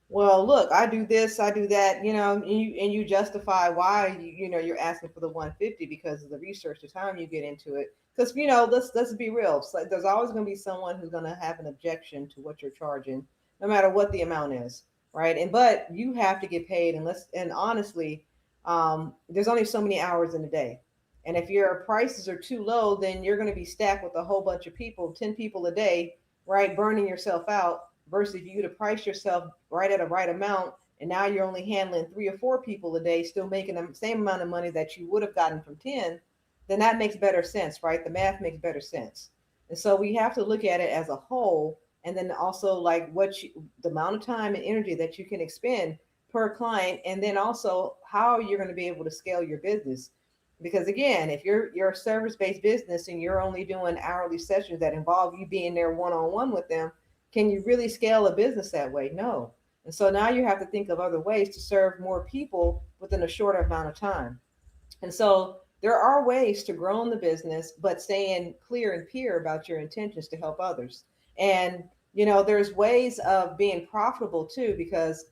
Well, look, I do this, I do that, and you justify why you're asking for the 150 because of the research, the time you get into it. Because let's be real. It's like there's always going to be someone who's going to have an objection to what you're charging, no matter what the amount is, right? But you have to get paid, and honestly, there's only so many hours in a day. And if your prices are too low, then you're going to be stacked with a whole bunch of people, 10 people a day, right, burning yourself out, versus you to price yourself right at a right amount, and now you're only handling 3 or 4 people a day, still making the same amount of money that you would have gotten from 10. Then that makes better sense, right? The math makes better sense. And so we have to look at it as a whole, and then also like the amount of time and energy that you can expend per client, and then also how you're going to be able to scale your business. Because again, if you're a service-based business and you're only doing hourly sessions that involve you being there one-on-one with them, can you really scale a business that way? No. And so now you have to think of other ways to serve more people within a shorter amount of time. And so there are ways to grow in the business, but staying clear and pure about your intentions to help others. And, there's ways of being profitable too, because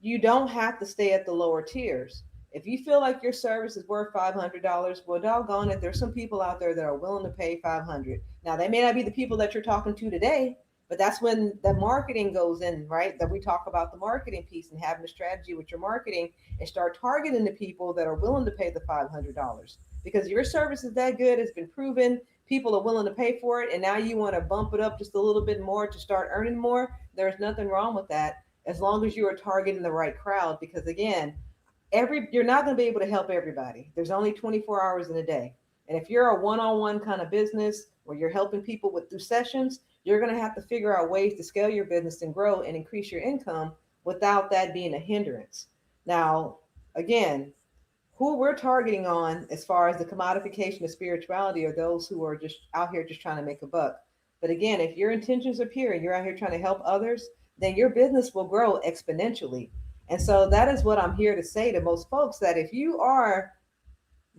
you don't have to stay at the lower tiers. If you feel like your service is worth $500, well, doggone it, there's some people out there that are willing to pay $500. Now, they may not be the people that you're talking to today, but that's when the marketing goes in, right? That we talk about the marketing piece and having a strategy with your marketing and start targeting the people that are willing to pay the $500, because your service is that good. It's been proven. People are willing to pay for it. And now you want to bump it up just a little bit more to start earning more. There's nothing wrong with that, as long as you are targeting the right crowd. Because again, you're not going to be able to help everybody. There's only 24 hours in a day. And if you're a one-on-one kind of business where you're helping people through sessions, you're going to have to figure out ways to scale your business and grow and increase your income without that being a hindrance. Now, again, who we're targeting on as far as the commodification of spirituality are those who are just out here just trying to make a buck. But again, if your intentions are pure and you're out here trying to help others, then your business will grow exponentially. And so that is what I'm here to say to most folks, that if you are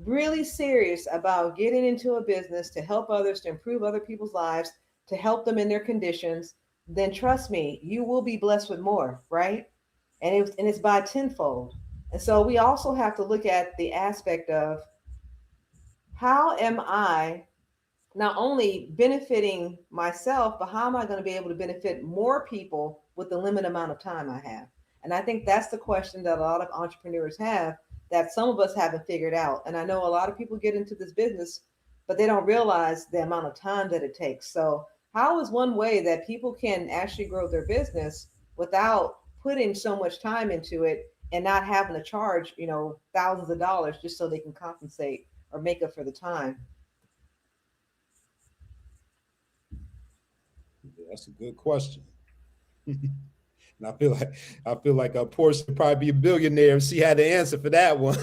really serious about getting into a business to help others, to improve other people's lives, to help them in their conditions, then trust me, you will be blessed with more, right? And it's by tenfold. And so we also have to look at the aspect of, how am I not only benefiting myself, but how am I going to be able to benefit more people with the limited amount of time I have? And I think that's the question that a lot of entrepreneurs have, that some of us haven't figured out. And I know a lot of people get into this business, but they don't realize the amount of time that it takes. So how is one way that people can actually grow their business without putting so much time into it and not having to charge, thousands of dollars just so they can compensate or make up for the time? Yeah, that's a good question. And I feel like Porcha would probably be a billionaire if she had the answer for that one.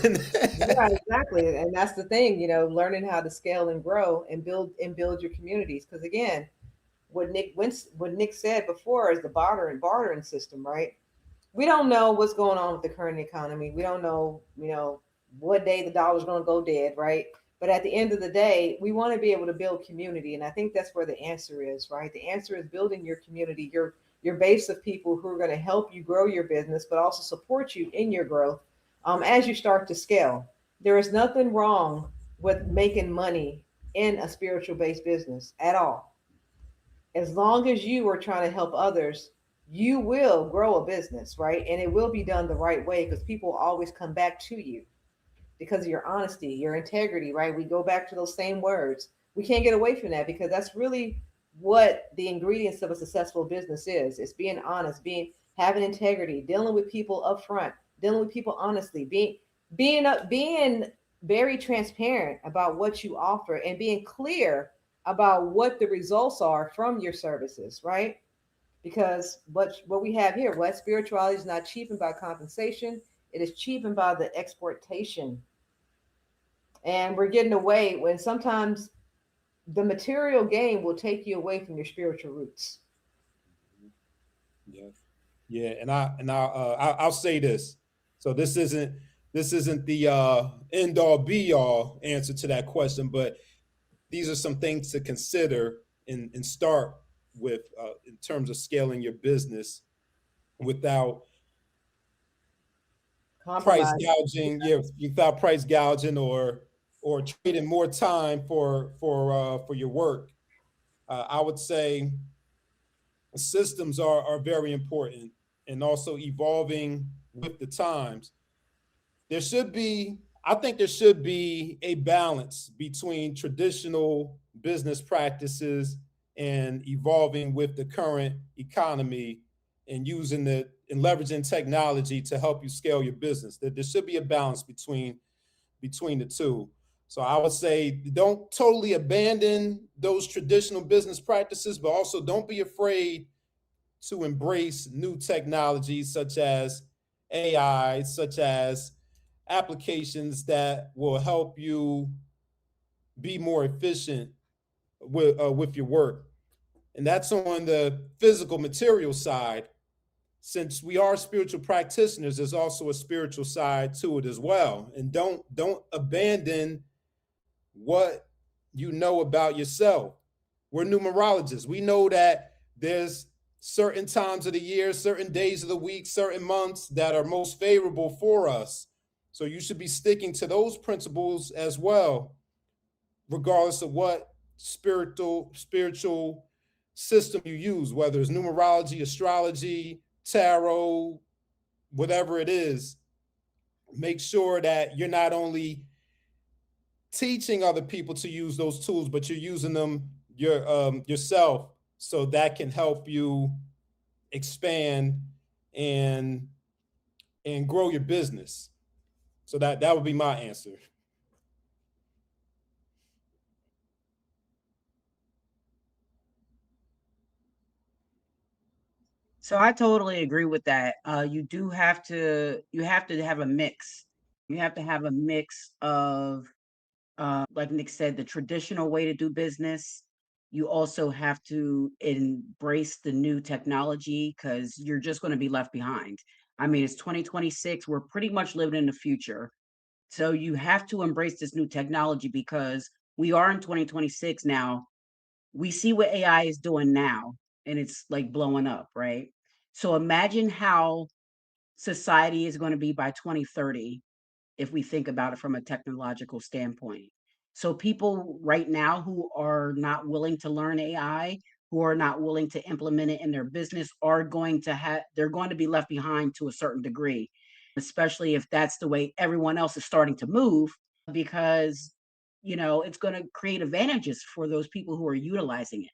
Yeah, exactly. And that's the thing, learning how to scale and grow and build your communities. Because again, what Nick said before is the bartering system, right? We don't know what's going on with the current economy. We don't know, what day the dollar's going to go dead, right? But at the end of the day, we want to be able to build community. And I think that's where the answer is, right? The answer is building your community, your base of people who are going to help you grow your business, but also support you in your growth as you start to scale. There is nothing wrong with making money in a spiritual based business at all. As long as you are trying to help others, you will grow a business, right? And it will be done the right way, because people always come back to you because of your honesty, your integrity, right? We go back to those same words. We can't get away from that, because that's really what the ingredients of a successful business is. It's being honest, having integrity, dealing with people up front, dealing with people honestly, being very transparent about what you offer, and being clear about what the results are from your services, right? Because what we have here, what spirituality is not cheapened by compensation, it is cheapened by the exploitation. And we're getting away when sometimes the material gain will take you away from your spiritual roots. Yeah, and I'll say this. So this isn't the end all be all answer to that question, but these are some things to consider and start with in terms of scaling your business without price Compromise. gouging. Yeah, without price gouging or trading more time for your work. I would say systems are very important, and also evolving with the times. I think there should be a balance between traditional business practices and evolving with the current economy and using and leveraging technology to help you scale your business. There should be a balance between the two. So I would say don't totally abandon those traditional business practices, but also don't be afraid to embrace new technologies such as AI, such as applications that will help you be more efficient with your work. And that's on the physical material side. Since we are spiritual practitioners, there's also a spiritual side to it as well. And don't abandon what you know about yourself. We're numerologists. We know that there's certain times of the year, certain days of the week, certain months that are most favorable for us. So you should be sticking to those principles as well, regardless of what spiritual system you use, whether it's numerology, astrology, tarot, whatever it is. Make sure that you're not only teaching other people to use those tools, but you're using them yourself, so that can help you expand and grow your business. So that would be my answer. So I totally agree with that. You have to have a mix. You have to have a mix of, like Nick said, the traditional way to do business. You also have to embrace the new technology because you're just going to be left behind. I mean, it's 2026. We're pretty much living in the future. So you have to embrace this new technology because we are in 2026 now. We see what AI is doing now, and it's like blowing up, right? So imagine how society is going to be by 2030 if we think about it from a technological standpoint. So people right now who are not willing to learn AI, who are not willing to implement it in their business are going to they're going to be left behind to a certain degree, especially if that's the way everyone else is starting to move because it's going to create advantages for those people who are utilizing it.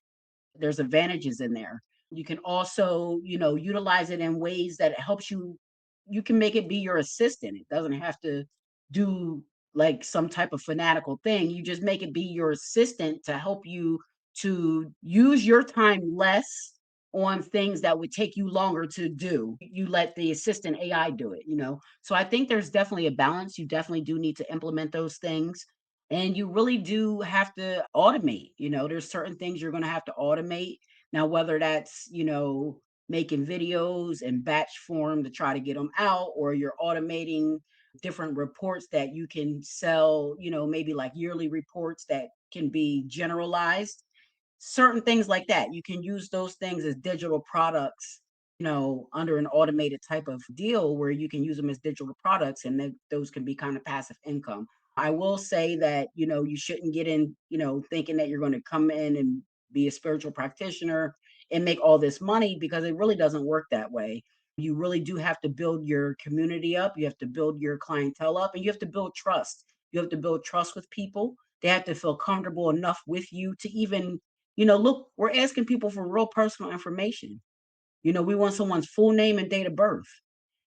There's advantages in there. You can also, utilize it in ways that it helps you. You can make it be your assistant. It doesn't have to do like some type of fanatical thing. You just make it be your assistant to help you to use your time less on things that would take you longer to do. You let the assistant AI do it. So I think there's definitely a balance. You definitely do need to implement those things. And you really do have to automate. There's certain things you're going to have to automate. Now, whether that's, making videos in batch form to try to get them out, or you're automating different reports that you can sell, maybe like yearly reports that can be generalized, certain things like that. You can use those things as digital products, under an automated type of deal where you can use them as digital products and then those can be kind of passive income. I will say that, you shouldn't get in, thinking that you're going to come in and be a spiritual practitioner and make all this money because it really doesn't work that way. You really do have to build your community up. You have to build your clientele up and you have to build trust. You have to build trust with people. They have to feel comfortable enough with you to even, look, we're asking people for real personal information. We want someone's full name and date of birth,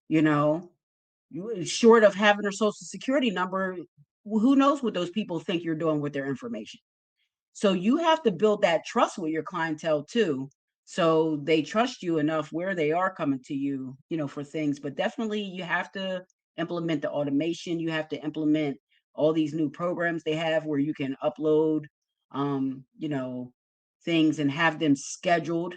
you know, short of having their social security number. Who knows what those people think you're doing with their information? So you have to build that trust with your clientele too. So they trust you enough where they are coming to you, for things. But definitely you have to implement the automation. You have to implement all these new programs they have where you can upload, um, you know, things and have them scheduled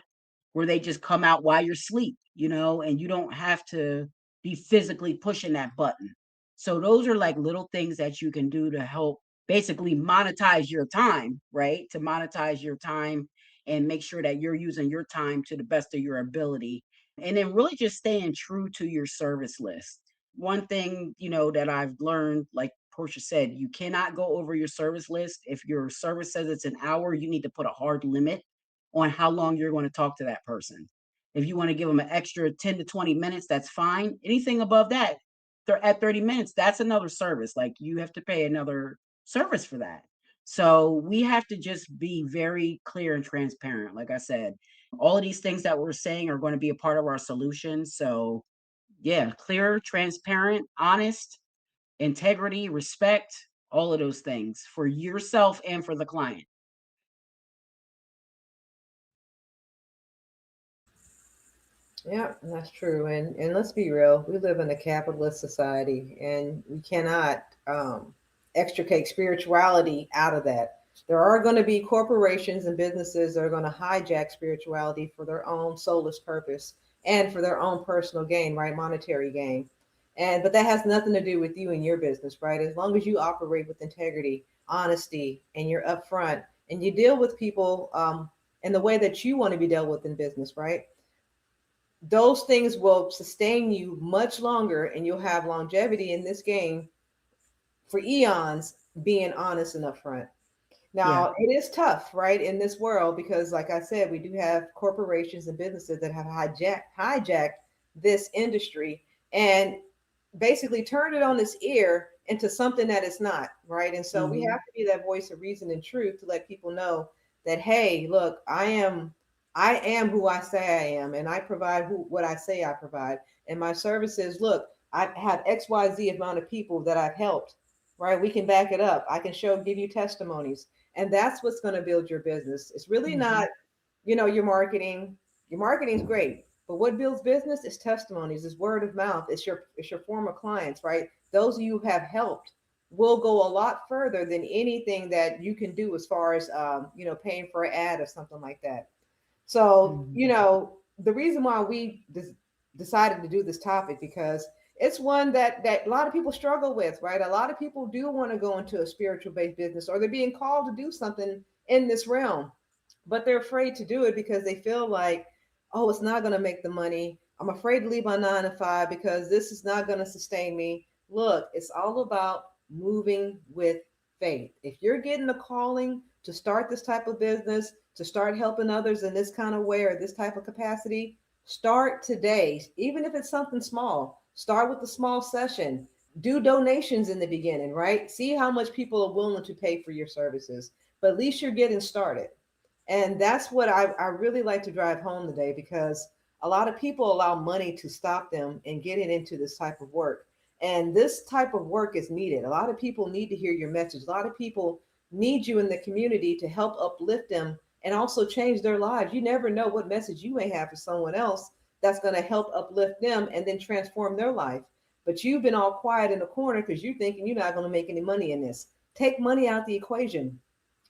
where they just come out while you're asleep, and you don't have to be physically pushing that button. So those are like little things that you can do to help basically monetize your time, right? To monetize your time and make sure that you're using your time to the best of your ability. And then really just staying true to your service list. One thing, that I've learned, like Portia said, you cannot go over your service list. If your service says it's an hour, you need to put a hard limit on how long you're going to talk to that person. If you want to give them an extra 10 to 20 minutes, that's fine. Anything above that, they're at 30 minutes, that's another service. Like you have to pay another service for that. So we have to just be very clear and transparent. Like I said, all of these things that we're saying are going to be a part of our solution. So yeah, clear, transparent, honest, integrity, respect, all of those things for yourself and for the client. Yeah, that's true. And let's be real, we live in a capitalist society, and we cannot extricate spirituality out of that. There are going to be corporations and businesses that are going to hijack spirituality for their own soulless purpose and for their own personal gain, right? Monetary gain. And but that has nothing to do with you and your business, right? As long as you operate with integrity, honesty, and you're upfront and you deal with people in the way that you want to be dealt with in business, right? Those things will sustain you much longer, and you'll have longevity in this game for eons, being honest and upfront. Yeah. Now, it is tough, right, in this world because, like I said, we do have corporations and businesses that have hijacked this industry and basically turned it on its ear into something that it's not, right? And so we Mm-hmm. have to be that voice of reason and truth to let people know that, hey, look, I am who I say I am, and I provide what I say I provide. And my services, look, I have XYZ amount of people that I've helped, right? We can back it up. I can give you testimonies. And that's what's going to build your business. It's really Mm-hmm. not, your marketing. Your marketing is great, but what builds business is testimonies, is word of mouth. It's your former clients, right? Those of you who have helped will go a lot further than anything that you can do as far as paying for an ad or something like that. So, Mm-hmm. the reason why we decided to do this topic, because it's one that a lot of people struggle with, right? A lot of people do want to go into a spiritual based business, or they're being called to do something in this realm, but they're afraid to do it because they feel like, oh, it's not going to make the money. I'm afraid to leave my 9 to 5 because this is not going to sustain me. Look, it's all about moving with faith. If you're getting a calling to start this type of business, to start helping others in this kind of way or this type of capacity, start today. Even if it's something small, start with a small session. Do donations in the beginning, right? See how much people are willing to pay for your services, but at least you're getting started. And that's what I really like to drive home today, because a lot of people allow money to stop them in getting into this type of work. And this type of work is needed. A lot of people need to hear your message. A lot of people need you in the community to help uplift them and also change their lives. You never know what message you may have for someone else that's going to help uplift them and then transform their life. But you've been all quiet in the corner because you're thinking you're not going to make any money in this. Take money out the equation,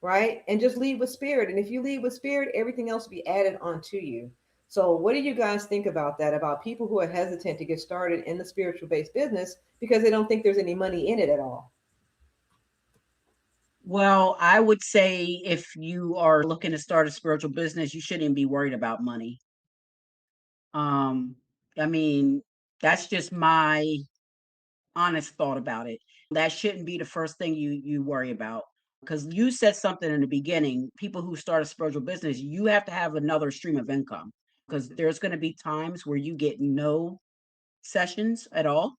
right? And just lead with spirit. And if you lead with spirit, everything else will be added onto you. So, what do you guys think about that? About people who are hesitant to get started in the spiritual based business because they don't think there's any money in it at all? Well, I would say if you are looking to start a spiritual business, you shouldn't be worried about money. Um, I mean, that's just my honest thought about it. That shouldn't be the first thing you worry about. Because you said something in the beginning, people who start a spiritual business, you have to have another stream of income. Because there's going to be times where you get no sessions at all.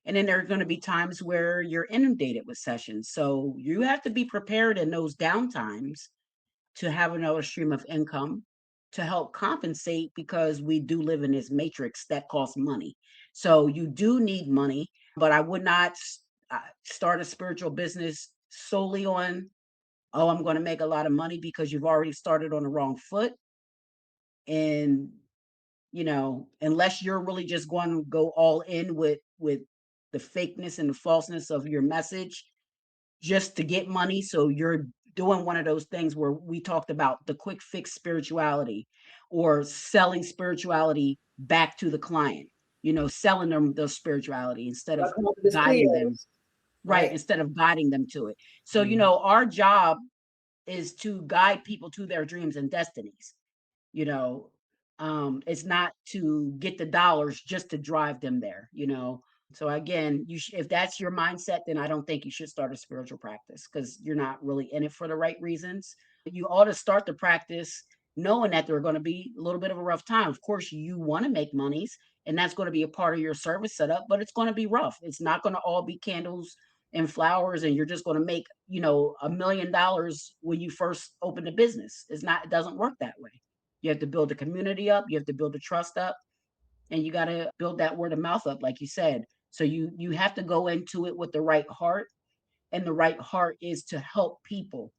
And then there are going to be times where you're inundated with sessions. So you have to be prepared in those downtimes to have another stream of income to help compensate, because we do live in this matrix that costs money. So you do need money, but I would not start a spiritual business solely on, oh, I'm going to make a lot of money, because you've already started on the wrong foot. And unless you're really just going to go all in with the fakeness and the falseness of your message just to get money. So you're doing one of those things where we talked about the quick fix spirituality, or selling spirituality back to the client, selling them the spirituality instead I'll of come up with this guiding them. Cleo's. right? Instead of guiding them to it. So, you know, our job is to guide people to their dreams and destinies. You know, it's not to get the dollars just to drive them there, you know. So again, if that's your mindset, then I don't think you should start a spiritual practice, because you're not really in it for the right reasons. You ought to start the practice knowing that there are going to be a little bit of a rough time. Of course, you want to make monies, and that's going to be a part of your service setup, but it's going to be rough. It's not going to all be candles and flowers, and you're just going to make, you know, $1 million when you first open the business. It doesn't work that way. You have to build the community up, you have to build the trust up, and you got to build that word of mouth up, like you said. So you have to go into it with the right heart, and the right heart is to help people.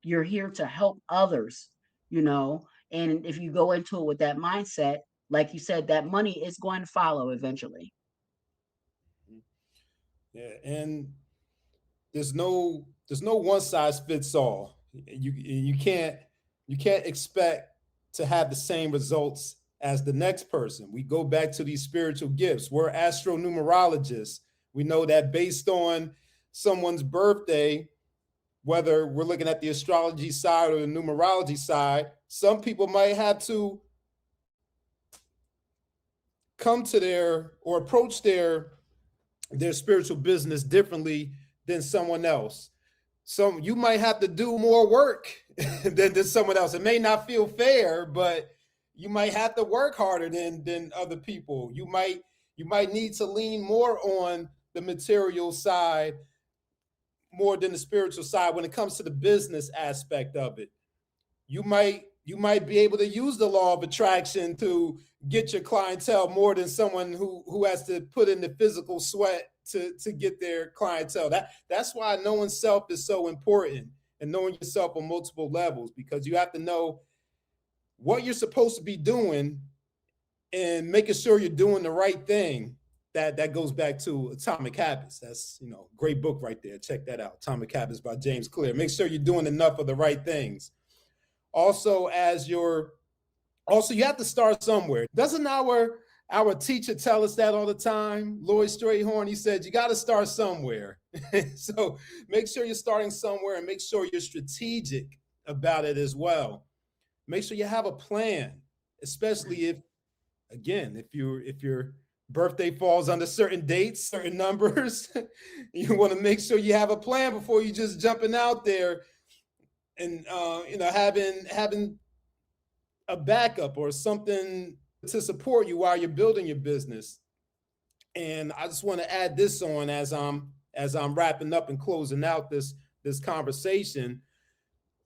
You're here to help others, you know. And if you go into it with that mindset, like you said, that money is going to follow eventually. Yeah, and there's no one size fits all. You can't expect to have the same results as the next person. We go back to these spiritual gifts. We're astronumerologists. We know that based on someone's birthday, whether we're looking at the astrology side or the numerology side, some people might have to come to their or approach their spiritual business differently than someone else. You might have to do more work than someone else. It may not feel fair, but you might have to work harder than other people. You might need to lean more on the material side more than the spiritual side when it comes to the business aspect of it. You might be able to use the law of attraction to get your clientele more than someone who has to put in the physical sweat to get their clientele. That's why knowing self is so important, and knowing yourself on multiple levels, because you have to know what you're supposed to be doing and making sure you're doing the right thing. That goes back to Atomic Habits. That's, you know, great book right there. Check that out. Atomic Habits by James Clear. Make sure you're doing enough of the right things. Also, you have to start somewhere. Doesn't our teacher tell us that all the time? Lloyd Strayhorn, he said, you got to start somewhere. So make sure you're starting somewhere, and make sure you're strategic about it as well. Make sure you have a plan, especially if your birthday falls under certain dates, certain numbers. You want to make sure you have a plan before you just jumping out there and having a backup or something to support you while you're building your business. And I just want to add this on as I'm wrapping up and closing out this conversation.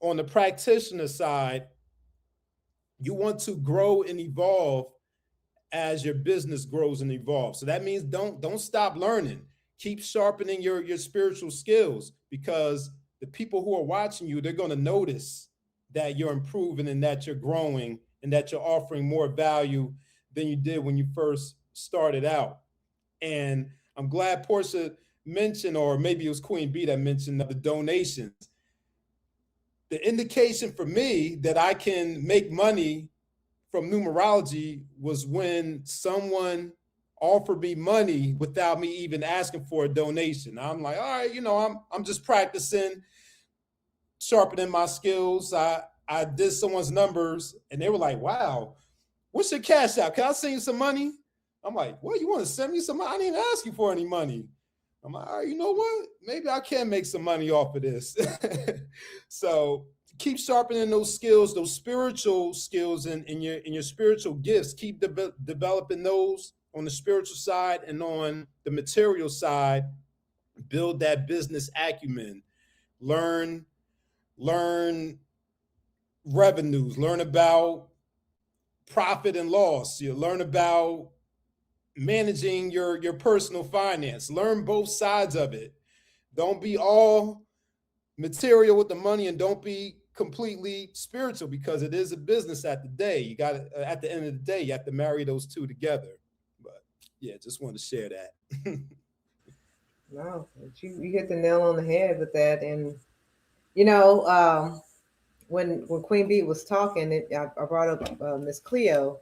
On the practitioner side, you want to grow and evolve as your business grows and evolves. So that means don't stop learning. Keep sharpening your spiritual skills, because the people who are watching you, they're going to notice that you're improving and that you're growing and that you're offering more value than you did when you first started out. And I'm glad Portia mentioned, or maybe it was Queen B that mentioned, the donations. The indication for me that I can make money from numerology was when someone offered me money without me even asking for a donation. I'm like, all right, I'm just practicing, sharpening my skills. I did someone's numbers, and they were like, wow, what's your cash out? Can I send you some money? I'm like, what, you want to send me some money? I didn't even ask you for any money. I'm like, all right, you know what? Maybe I can make some money off of this. So keep sharpening those skills, those spiritual skills in your spiritual gifts. Keep developing those on the spiritual side, and on the material side, build that business acumen. Learn revenues, learn about profit and loss. You learn about managing your personal finance. Learn both sides of it. Don't be all material with the money, and don't be completely spiritual, because it is a business at the end of the day, you have to marry those two together. But yeah, just wanted to share that. No, you hit the nail on the head with that. And when Queen Bee was talking, I brought up Miss Cleo,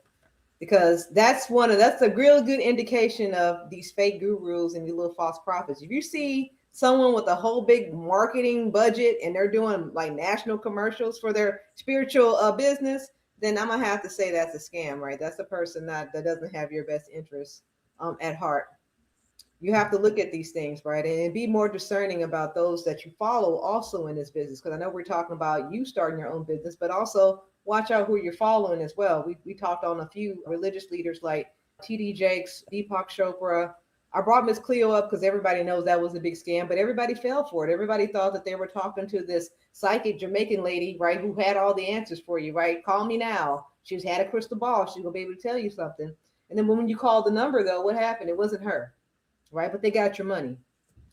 because that's a real good indication of these fake gurus and these little false prophets. If you see someone with a whole big marketing budget and they're doing like national commercials for their spiritual business, then I'm gonna have to say that's a scam, right? That's a person that doesn't have your best interests at heart. You have to look at these things, right? And be more discerning about those that you follow also in this business. Because I know we're talking about you starting your own business, but also watch out who you're following as well. We talked on a few religious leaders like TD Jakes, Deepak Chopra. I brought Miss Cleo up because everybody knows that was a big scam, but everybody fell for it. Everybody thought that they were talking to this psychic Jamaican lady, right, who had all the answers for you, right? Call me now. She's had a crystal ball. She's gonna be able to tell you something. And then when you called the number, though, what happened? It wasn't her, right? But they got your money.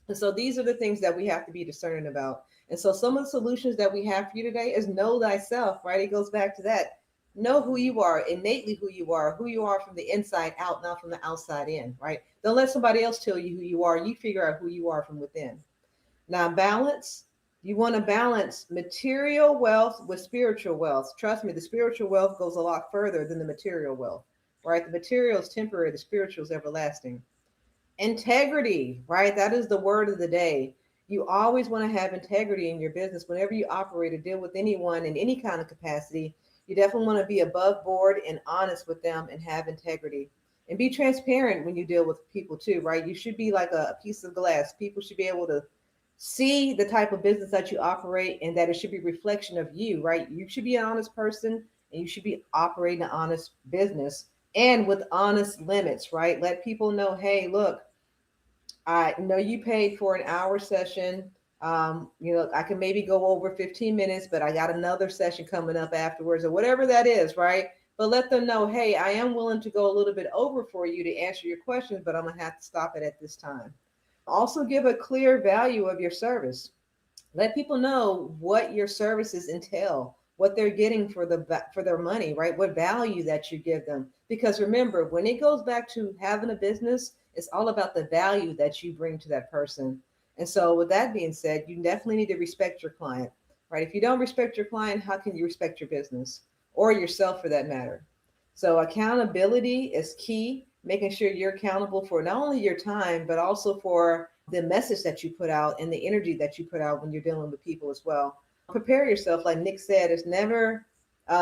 And so these are the things that we have to be discerning about. And so some of the solutions that we have for you today is know thyself, right? It goes back to that. Know who you are, innately who you are from the inside out, not from the outside in, right? Don't let somebody else tell you who you are. You figure out who you are from within. Now, balance. You want to balance material wealth with spiritual wealth. Trust me, the spiritual wealth goes a lot further than the material wealth, right? The material is temporary, the spiritual is everlasting. Integrity, right? That is the word of the day. You always want to have integrity in your business. Whenever you operate or deal with anyone in any kind of capacity, you definitely want to be above board and honest with them and have integrity. And be transparent when you deal with people too, right? You should be like a piece of glass. People should be able to see the type of business that you operate and that it should be a reflection of you, right? You should be an honest person and you should be operating an honest business and with honest limits, right? Let people know, hey, look, I know you paid for an hour session. I can maybe go over 15 minutes, but I got another session coming up afterwards or whatever that is, right? But let them know, hey, I am willing to go a little bit over for you to answer your questions, but I'm going to have to stop it at this time. Also give a clear value of your service. Let people know what your services entail, what they're getting for their money, right? What value that you give them. Because remember, when it goes back to having a business, it's all about the value that you bring to that person. And so with that being said, you definitely need to respect your client, right? If you don't respect your client, how can you respect your business or yourself for that matter? So accountability is key, making sure you're accountable for not only your time, but also for the message that you put out and the energy that you put out when you're dealing with people as well. Prepare yourself. Like Nick said, it's never,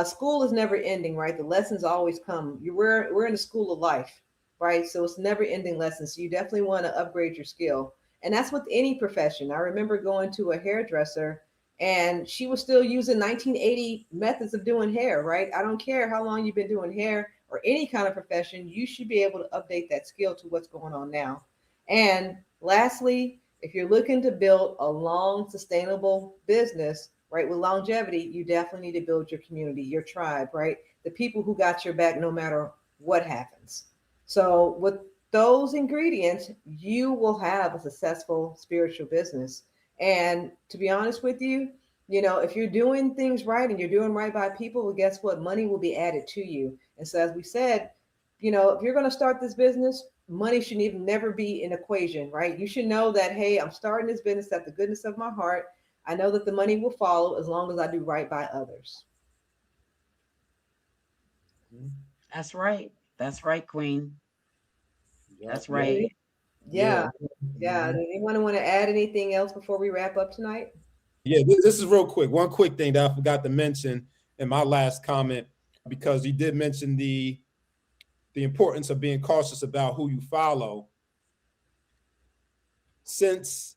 school is never ending, right? The lessons always come. We're in the school of life, right? So it's never ending lessons. So you definitely want to upgrade your skill. And that's with any profession. I remember going to a hairdresser and she was still using 1980 methods of doing hair, right? I don't care how long you've been doing hair or any kind of profession, you should be able to update that skill to what's going on now. And lastly, if you're looking to build a long, sustainable business, right, with longevity, you definitely need to build your community, your tribe, right? The people who got your back no matter what happens. So with those ingredients, you will have a successful spiritual business. And to be honest with you, if you're doing things right and you're doing right by people, well, guess what? Money will be added to you. And so, as we said, if you're going to start this business, money should even never be an equation, right? You should know that, hey, I'm starting this business at the goodness of my heart. I know that the money will follow as long as I do right by others. That's right. That's right, Queen. That's Yeah. right. Yeah. Anyone want to add anything else before we wrap up tonight? Yeah, this is real quick. One quick thing that I forgot to mention in my last comment, because you did mention the importance of being cautious about who you follow. Since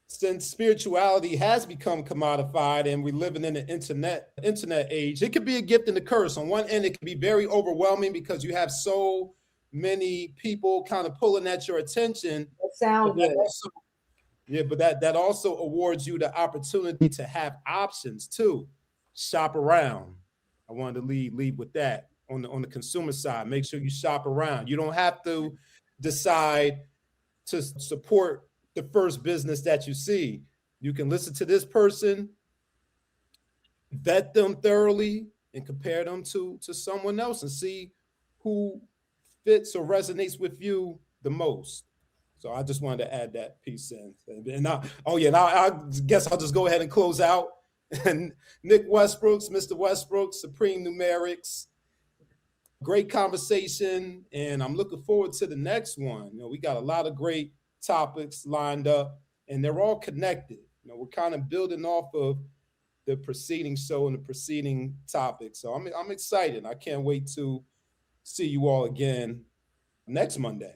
spirituality has become commodified and we're living in the internet age, it could be a gift and a curse. On one end, it can be very overwhelming because you have so many people kind of pulling at your attention. That sounds good. But that also awards you the opportunity to have options too. Shop around. I wanted to lead with that on the consumer side. Make sure you shop around. You don't have to decide to support the first business that you see. You can listen to this person, vet them thoroughly, and compare them to someone else and see who fits or resonates with you the most. So I just wanted to add that piece in. And now, I guess I'll just go ahead and close out. And Nick Westbrooks, Mr. Westbrooks, Supreme Numerics, great conversation. And I'm looking forward to the next one. We got a lot of great topics lined up. and they're all connected. You know, we're kind of building off of the preceding show and the preceding topic. So I'm excited. I can't wait to see you all again next Monday.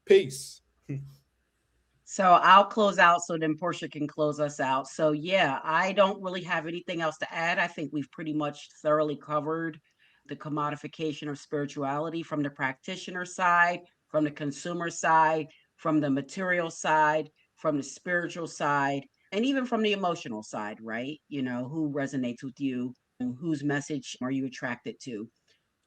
Peace. So I'll close out so then Portia can close us out. So yeah, I don't really have anything else to add. I think we've pretty much thoroughly covered the commodification of spirituality from the practitioner side, from the consumer side, from the material side, from the spiritual side, and even from the emotional side, right? You know, who resonates with you and whose message are you attracted to?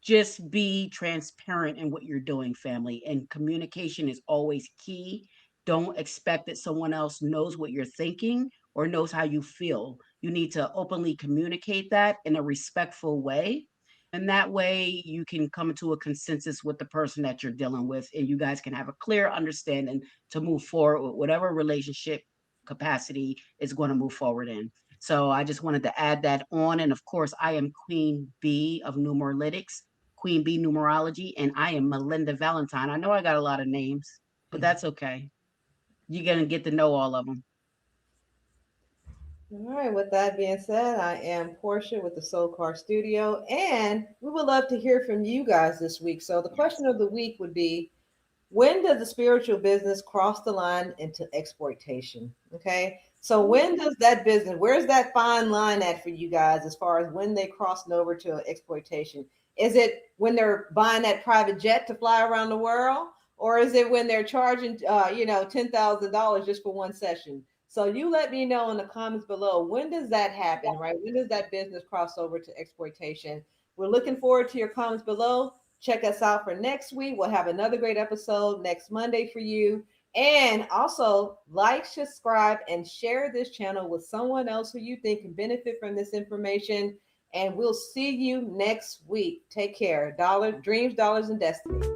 Just be transparent in what you're doing, family. And communication is always key. Don't expect that someone else knows what you're thinking or knows how you feel. You need to openly communicate that in a respectful way. And that way you can come to a consensus with the person that you're dealing with, and you guys can have a clear understanding to move forward with whatever relationship capacity is going to move forward in. So I just wanted to add that on. And of course, I am Queen B of Numeralytics, Queen B Numerology, and I am Melinda Valentine. I know I got a lot of names, but that's okay. You're going to get to know all of them. All right, with that being said, I am Portia with the Soul Car Studio, and we would love to hear from you guys this week. So the question of the week would be, when does the spiritual business cross the line into exploitation? Okay, so when does that business, where's that fine line at for you guys as far as when they crossing over to exploitation? Is it when they're buying that private jet to fly around the world, or is it when they're charging $10,000 just for one session? So you let me know in the comments below, when does that happen, right? When does that business cross over to exploitation? We're looking forward to your comments below. Check us out for next week. We'll have another great episode next Monday for you. And also like, subscribe, and share this channel with someone else who you think can benefit from this information. And we'll see you next week. Take care. Dreams, dollars, and destiny.